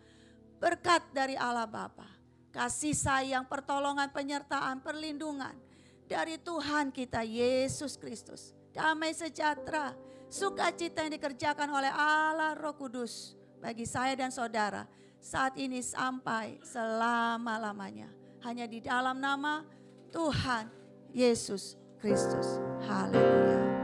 berkat dari Allah Bapa, kasih sayang, pertolongan, penyertaan, perlindungan dari Tuhan kita Yesus Kristus. Damai sejahtera, sukacita yang dikerjakan oleh Allah Roh Kudus bagi saya dan saudara saat ini sampai selama-lamanya. hanya di dalam nama Tuhan Yesus Kristus. Haleluya.